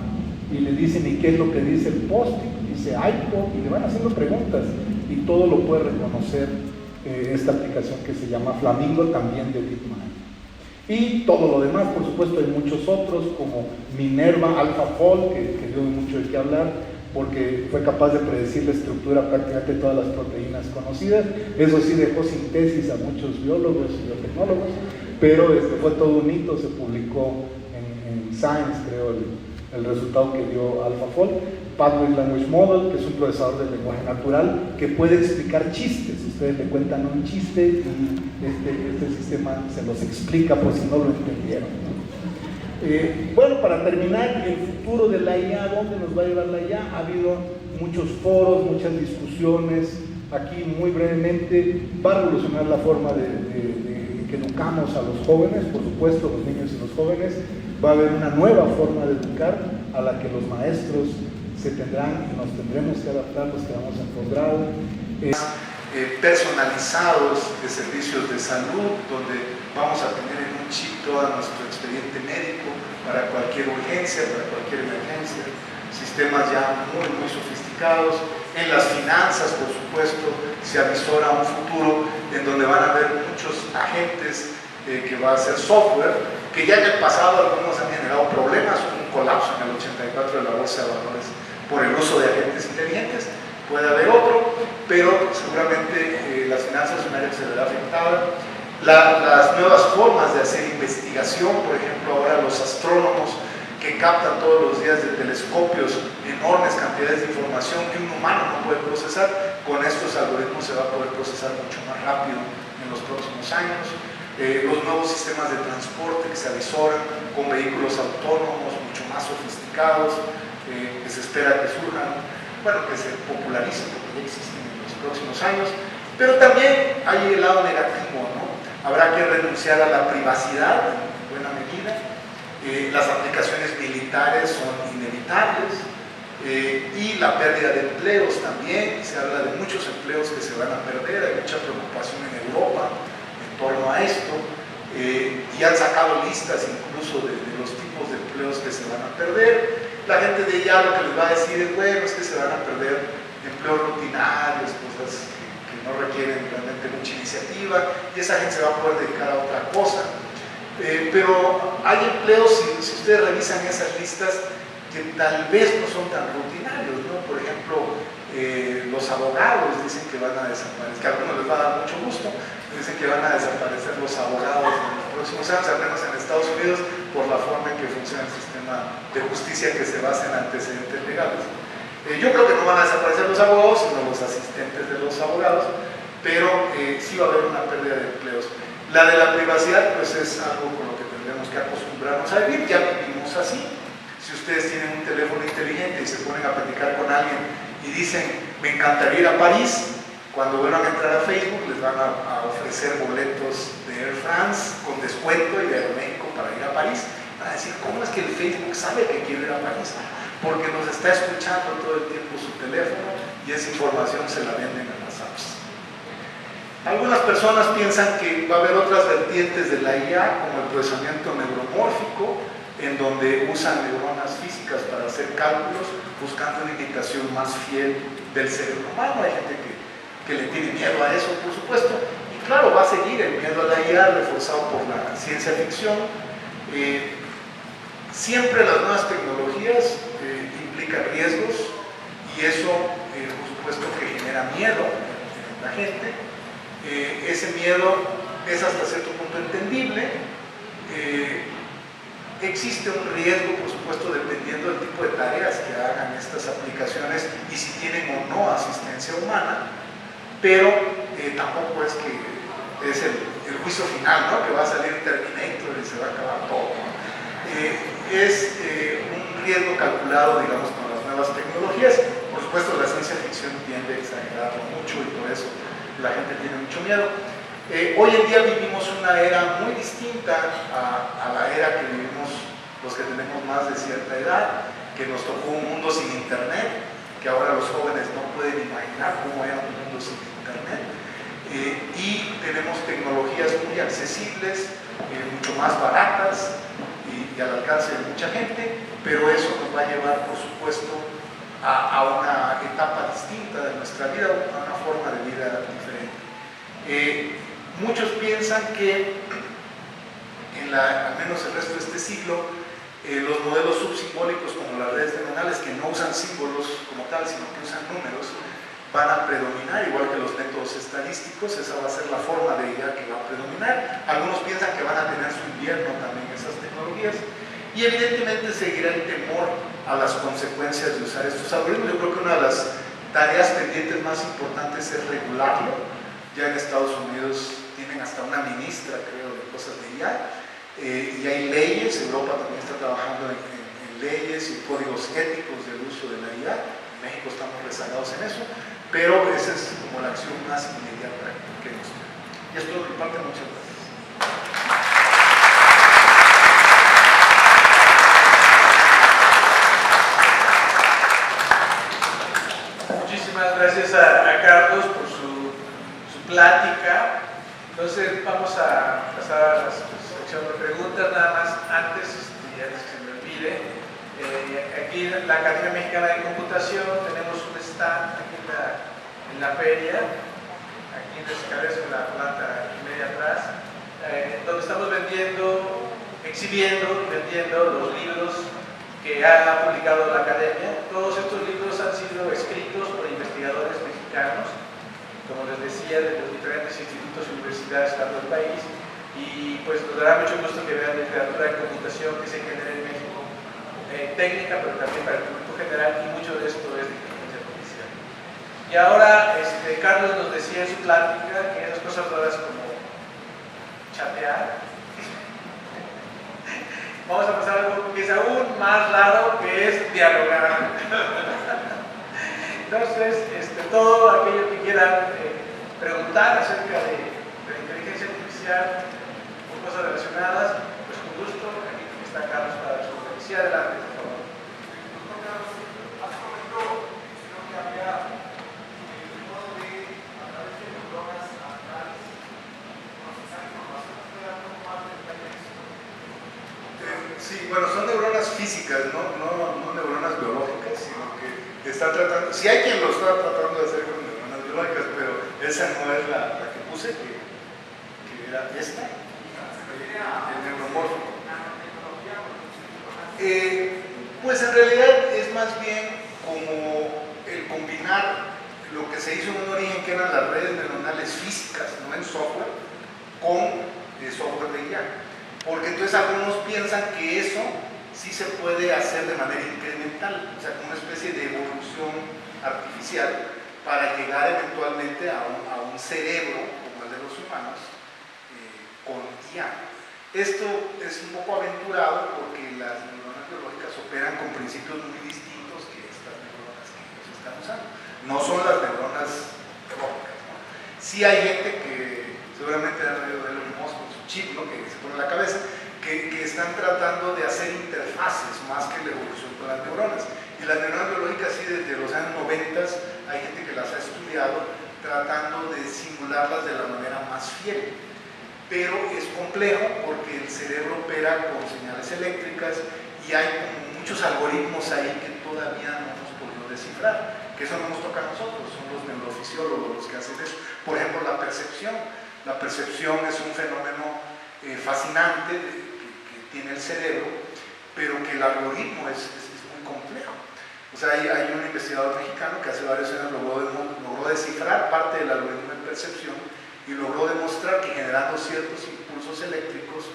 y le dicen, ¿y qué es lo que dice el post-it? Dice iPod, y le van haciendo preguntas, y todo lo puede reconocer esta aplicación que se llama Flamingo, también de DeepMind. Y todo lo demás, por supuesto, hay muchos otros, como Minerva AlphaFold, que dio mucho de qué hablar, porque fue capaz de predecir la estructura prácticamente de todas las proteínas conocidas. Eso sí dejó sin tesis a muchos biólogos y biotecnólogos, pero fue todo un hito. Se publicó en Science, creo, el resultado que dio AlphaFold. Pathway Language Model, que es un procesador de lenguaje natural que puede explicar chistes. Ustedes le cuentan un chiste y este sistema se los explica por si no lo entendieron, ¿no? Bueno, para terminar, el futuro de la IA, ¿dónde nos va a llevar la IA? Ha habido muchos foros, muchas discusiones. Aquí, muy brevemente, va a revolucionar la forma de que educamos a los jóvenes, por supuesto, los niños y los jóvenes. Va a haber una nueva forma de educar a la que los maestros se tendrán y nos tendremos que adaptar, los que vamos en posgrado. Personalizados de servicios de salud, donde vamos a tener en un chip todo nuestro expediente médico para cualquier urgencia, para cualquier emergencia, sistemas ya muy, muy sofisticados. En las finanzas, por supuesto, se avisora un futuro en donde van a haber muchos agentes que va a ser software, que ya en el pasado algunos han generado problemas, un colapso en el 84 de la bolsa de valores por el uso de agentes inteligentes. Puede haber otro, pero seguramente las finanzas es un área que se verá afectada. Las nuevas formas de hacer investigación, por ejemplo, ahora los astrónomos que captan todos los días de telescopios enormes cantidades de información que un humano no puede procesar, con estos algoritmos se va a poder procesar mucho más rápido en los próximos años. Los nuevos sistemas de transporte que se avisoran con vehículos autónomos mucho más sofisticados, que se espera que surjan, bueno, que se popularicen, porque ya existen en los próximos años. Pero también hay el lado negativo, ¿no? Habrá que renunciar a la privacidad en buena medida. las aplicaciones militares son inevitables, y la pérdida de empleos también. Se habla de muchos empleos que se van a perder, hay mucha preocupación en Europa en torno a esto, y han sacado listas incluso de los tipos de empleos que se van a perder. La gente de ella lo que les va a decir es, bueno, es que se van a perder empleos rutinarios, cosas que no requieren realmente mucha iniciativa, y esa gente se va a poder dedicar a otra cosa. Pero hay empleos, si ustedes revisan esas listas, que tal vez no son tan rutinarios, ¿no? Por ejemplo, los abogados dicen que van a desaparecer, que a algunos les va a dar mucho gusto, dicen que van a desaparecer los abogados en los próximos años, al menos en Estados Unidos, por la forma en que funciona el sistema de justicia que se basa en antecedentes legales. Yo creo que no van a desaparecer los abogados, sino los asistentes de los abogados, pero sí va a haber una pérdida de empleos. La de la privacidad, pues es algo con lo que tendremos que acostumbrarnos a vivir, ya vivimos así. Si ustedes tienen un teléfono inteligente y se ponen a platicar con alguien y dicen, me encantaría ir a París, cuando vuelvan a entrar a Facebook les van a ofrecer boletos de Air France con descuento y de Aeroméxico para ir a París. Van a decir, ¿cómo es que el Facebook sabe que quiero ir a París? Porque nos está escuchando todo el tiempo su teléfono y esa información se la venden a las apps. Algunas personas piensan que va a haber otras vertientes de la IA, como el procesamiento neuromórfico, en donde usan neuronas físicas para hacer cálculos, buscando una imitación más fiel del cerebro humano. Hay gente que le tiene miedo a eso, por supuesto, y claro, va a seguir el miedo a la IA, reforzado por la ciencia ficción. Siempre las nuevas tecnologías implican riesgos, y eso, por supuesto, que genera miedo en la gente. Ese miedo es hasta cierto punto entendible. Existe un riesgo, por supuesto, dependiendo del tipo de tareas que hagan estas aplicaciones y si tienen o no asistencia humana, pero tampoco es que es el juicio final, ¿no? Que va a salir Terminator y se va a acabar todo, ¿no? Es un riesgo calculado, digamos, con las nuevas tecnologías. Por supuesto, la ciencia ficción tiende a exagerarlo mucho y por eso la gente tiene mucho miedo. Hoy en día vivimos una era muy distinta a la era que vivimos los que tenemos más de cierta edad, que nos tocó un mundo sin internet, que ahora los jóvenes no pueden imaginar cómo era un mundo sin internet, y tenemos tecnologías muy accesibles, mucho más baratas y al alcance de mucha gente, pero eso nos va a llevar, por supuesto, a una etapa distinta de nuestra vida, a una forma de vida diferente. Muchos piensan que, al menos el resto de este siglo, los modelos subsimbólicos como las redes neuronales, que no usan símbolos como tal, sino que usan números, van a predominar, igual que los métodos estadísticos. Esa va a ser la forma de IA que va a predominar. Algunos piensan que van a tener su invierno también esas tecnologías, y evidentemente seguirá el temor a las consecuencias de usar estos algoritmos. Yo creo que una de las tareas pendientes más importantes es regularlo. Ya en Estados Unidos tienen hasta una ministra, creo, de cosas de IA, y hay leyes. Europa también está trabajando en leyes y códigos éticos del uso de la IA. En México estamos rezagados en eso, pero esa es como la acción más inmediata que nos da. Y es todo de mi parte. Muchas gracias. Muchísimas gracias a Carlos por su plática. Entonces vamos a pasar a la sección de preguntas. Nada más antes que se me olvide, aquí en la Academia Mexicana de Computación tenemos un stand aquí en la feria, aquí en las escaleras, en la planta y media atrás, donde estamos exhibiendo y vendiendo los libros que ha publicado la Academia. Todos estos libros han sido escritos por investigadores mexicanos, como les decía, de los diferentes institutos y universidades de todo el país, y pues nos dará mucho gusto que vean literatura de computación que se genera en México, técnica, pero también para el público general, y mucho de esto es de inteligencia artificial. Y ahora, Carlos nos decía en su plática que esas cosas raras como chatear, vamos a pasar a algo que es aún más raro, que es dialogar. Entonces, todo aquello que quieran preguntar acerca de la inteligencia artificial o cosas relacionadas, pues con gusto, aquí está Carlos. Sí, bueno, son neuronas físicas, no neuronas biológicas, sino que está tratando, si hay quien lo está tratando de hacer con neuronas biológicas, pero esa no es la que puse, que era esta, el neuromórfico. Pues en realidad es más bien como el combinar lo que se hizo en un origen, que eran las redes neuronales físicas, no en software, con software de IA. Porque entonces algunos piensan que eso sí se puede hacer de manera incremental, o sea, como una especie de evolución artificial para llegar eventualmente a un cerebro como el de los humanos con IA. Esto es un poco aventurado porque las neuronas biológicas operan con principios muy distintos que estas neuronas que ellos están usando. No son las neuronas biológicas, ¿no? Sí hay gente que seguramente han oído de Elon Musk con su chip, ¿no?, que se pone en la cabeza, que están tratando de hacer interfaces más que la evolución con las neuronas. Y las neuronas biológicas, sí, desde los años 90 hay gente que las ha estudiado tratando de simularlas de la manera más fiel. Pero es complejo porque el cerebro opera con señales eléctricas y hay como muchos algoritmos ahí que todavía no hemos podido descifrar, que eso no nos toca a nosotros, son los neurofisiólogos los que hacen eso. Por ejemplo, la percepción. La percepción es un fenómeno fascinante que tiene el cerebro, pero que el algoritmo es muy complejo. O sea, hay un investigador mexicano que hace varios años logró descifrar parte del algoritmo de percepción y logró demostrar que generando ciertos impulsos eléctricos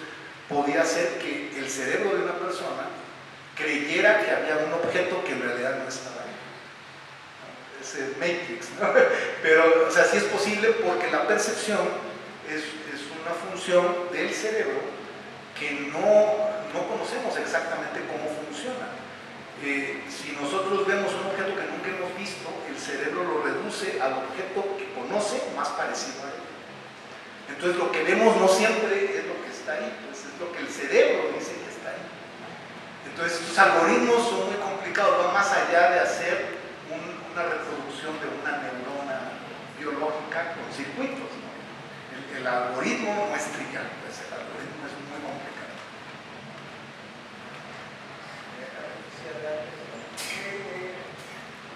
podía hacer que el cerebro de una persona creyera que había un objeto que en realidad no estaba ahí. Es Matrix, ¿no? Pero, o sea, sí es posible porque la percepción es una función del cerebro que no conocemos exactamente cómo funciona. Si nosotros vemos un objeto que nunca hemos visto, el cerebro lo reduce al objeto que conoce más parecido a él. Entonces lo que vemos no siempre es lo que está ahí, pues es lo que el cerebro dice que está ahí. Entonces estos algoritmos son muy complicados, van más allá de hacer una reproducción de una neurona biológica con circuitos, ¿no? El algoritmo no es trivial, pues el algoritmo es muy complicado.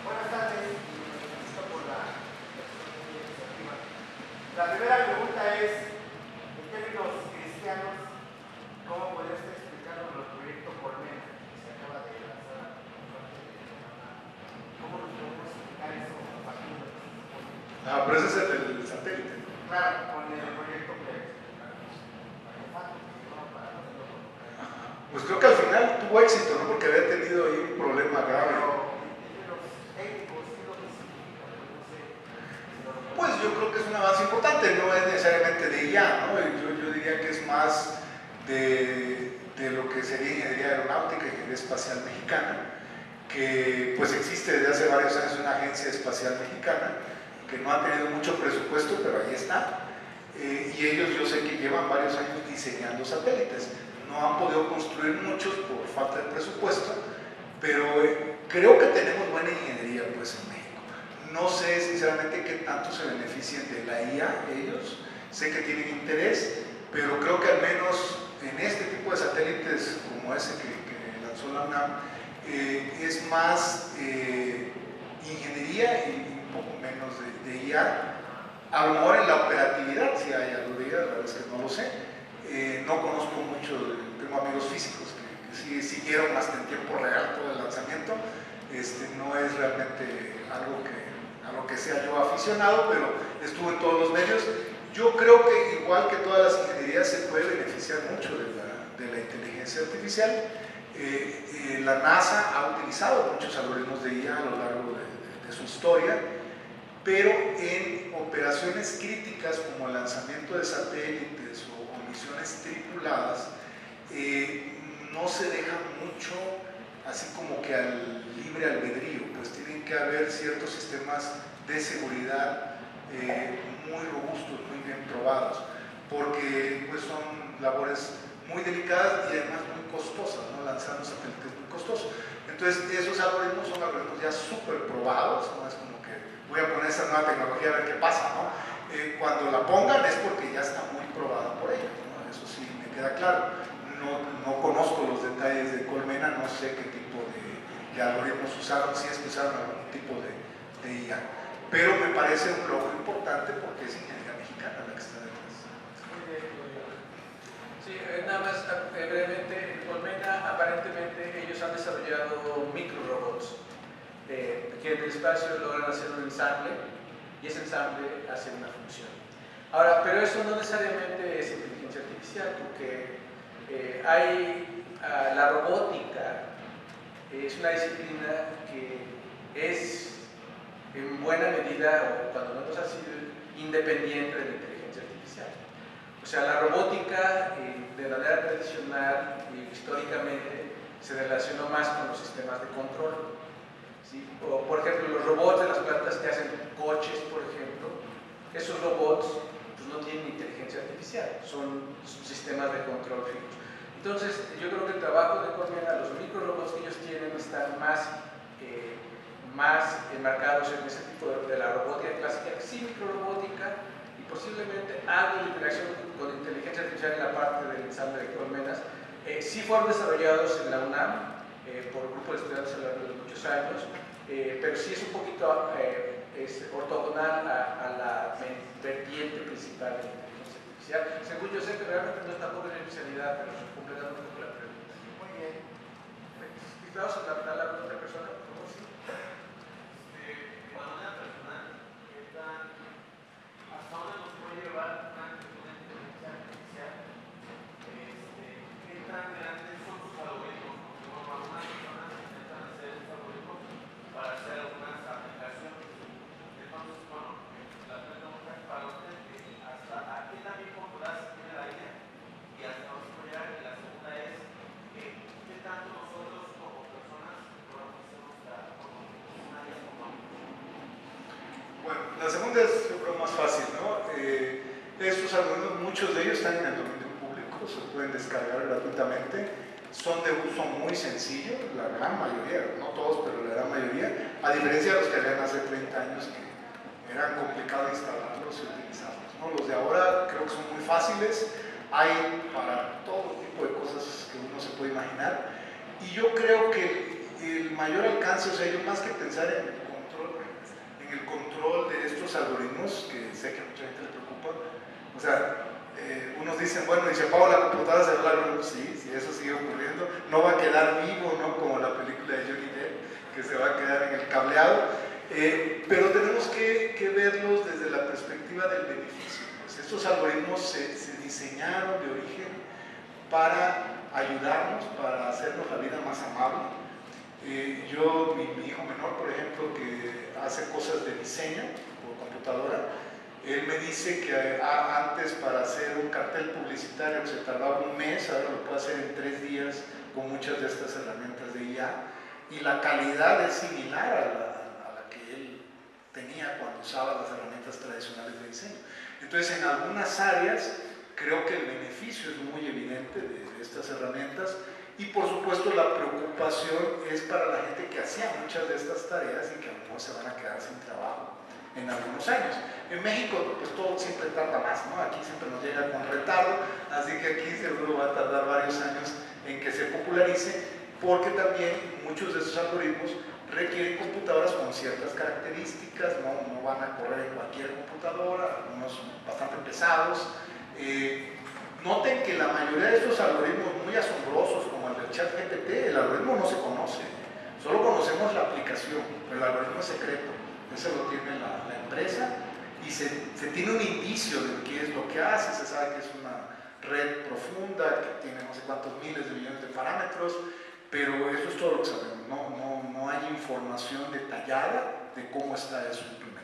Buenas tardes, felicito por la iniciativa. La primera pregunta es, en términos cristianos, ¿cómo podrías explicarnos el proyecto Colmena que se acaba de lanzar? ¿Cómo nos podemos explicar eso a partir de Ah, pero ese es el satélite, ¿no? Claro, con el proyecto que pues creo que al final tuvo éxito, ¿no? Porque había tenido ahí un problema grave. Pues yo creo que es un avance importante, no es necesariamente de IA, ¿no? Yo diría que es más de lo que sería ingeniería aeronáutica, ingeniería espacial mexicana, que pues existe desde hace varios años una agencia espacial mexicana que no ha tenido mucho presupuesto, pero ahí está. Y ellos, yo sé que llevan varios años diseñando satélites. No han podido construir muchos por falta de presupuesto, pero creo que tenemos buena ingeniería pues en México. No sé sinceramente qué tanto se beneficien de la IA ellos, sé que tienen interés, pero creo que al menos en este tipo de satélites como ese que lanzó la UNAM, es más ingeniería y un poco menos de IA. A lo mejor en la operatividad si hay algo de IA, la verdad es que no lo sé. No conozco mucho, tengo amigos físicos que sí siguieron hasta en tiempo real todo el lanzamiento. No es realmente algo a lo que sea yo aficionado, pero estuve en todos los medios. Yo creo que igual que todas las ingenierías se puede beneficiar mucho de la inteligencia artificial. La NASA ha utilizado muchos algoritmos de IA a lo largo de su historia, pero en operaciones críticas como el lanzamiento de satélites o misiones tripuladas, no se deja mucho así como que al libre albedrío, pues tienen que haber ciertos sistemas de seguridad muy robustos, muy bien probados, porque pues son labores muy delicadas y además muy costosas, ¿no? Lanzar un satélite es muy costoso. Entonces esos algoritmos son algoritmos ya súper probados, no es como que voy a poner esa nueva tecnología a ver qué pasa, ¿no? Cuando la pongan es porque ya está muy probada por ellos, ¿no? Eso sí me queda claro. No conozco los detalles detalles de Colmena, no sé qué tipo de algoritmos usaron, si es que usaron algún tipo de IA. Pero me parece un logro importante porque es ingeniería mexicana la que está detrás. Sí, nada más brevemente, en Colmena aparentemente ellos han desarrollado microrobots que en el espacio logran hacer un ensamble y ese ensamble hace una función. Ahora, pero eso no necesariamente es inteligencia artificial, porque la robótica es una disciplina que es en buena medida, o cuando menos ha sido, independiente de la inteligencia artificial. O sea, la robótica de manera tradicional y históricamente se relacionó más con los sistemas de control. ¿Sí? O, por ejemplo, los robots de las plantas que hacen coches, por ejemplo, esos robots pues, no tienen inteligencia artificial, son sistemas de control fijos. Entonces, yo creo que el trabajo de Colmena, los microrobots que ellos tienen están más enmarcados en ese tipo de la robótica clásica, sí microrobótica y posiblemente algo de interacción con inteligencia artificial en la parte del ensamble de colmenas. Sí fueron desarrollados en la UNAM por un grupo de estudiantes a lo largo de muchos años, pero sí es un poquito ortogonal a la vertiente principal de la inteligencia artificial. Según yo sé que realmente no está poco en la especialidad, pero completando un poco la pregunta. Muy bien. Vamos a adaptar la pregunta personal, por favor. Sí. De manera personal, ¿hasta dónde nos puede llevar una inteligencia artificial? ¿Qué tan grandes son sus algoritmos? Porque bueno, algunas personas intentan hacer sus algoritmos para hacer algunas aplicaciones. Entonces, bueno, la pregunta es para usted, ¿hasta qué tan bien controlada tiene la IA? Y hasta dónde se puede llegar. Y la segunda es, ¿qué tanto nosotros como personas podemos hacer nuestra una IA autónoma? Bueno, la segunda es yo creo más fácil, ¿no? Estos algoritmos, muchos de ellos están en el dominio público, se pueden descargar gratuitamente, son de uso muy sencillo, la gran mayoría, no todos, pero la gran mayoría, a diferencia de los que habían hace 30 años que eran complicados instalarlos y utilizarlos, ¿no? Los de ahora creo que son muy fáciles, hay para todo tipo de cosas que uno se puede imaginar, y yo creo que el mayor alcance, o sea, yo más que pensar en el control de estos algoritmos, que sé que a mucha gente le preocupa, o sea, unos dicen, bueno, y si apago la computadora se va el algoritmo, sí, eso sigue ocurriendo, no va a quedar vivo, ¿no? Como la película de Johnny Depp, que se va a quedar en el cableado, pero tenemos que verlos desde la perspectiva del beneficio. Pues estos algoritmos se diseñaron de origen para ayudarnos, para hacernos la vida más amable. Mi hijo menor, por ejemplo, que hace cosas de diseño por computadora, él me dice que antes para hacer un cartel publicitario se tardaba un mes, ahora lo puede hacer en 3 días con muchas de estas herramientas de IA, y la calidad es similar a la que él tenía cuando usaba las herramientas tradicionales de diseño. Entonces, en algunas áreas creo que el beneficio es muy evidente de estas herramientas. Y por supuesto la preocupación es para la gente que hacía muchas de estas tareas y que a lo mejor se van a quedar sin trabajo en algunos años. En México pues todo siempre tarda más, ¿no? Aquí siempre nos llega con retardo, así que aquí seguro va a tardar varios años en que se popularice, porque también muchos de esos algoritmos requieren computadoras con ciertas características, no van a correr en cualquier computadora, algunos bastante pesados. Noten que la mayoría de estos algoritmos muy asombrosos, como el del ChatGPT, el algoritmo no se conoce, solo conocemos la aplicación, pero el algoritmo es secreto, ese lo tiene la empresa y se tiene un indicio de qué es lo que hace, se sabe que es una red profunda, que tiene no sé cuántos miles de millones de parámetros, pero eso es todo lo que sabemos, no hay información detallada de cómo está eso implementado.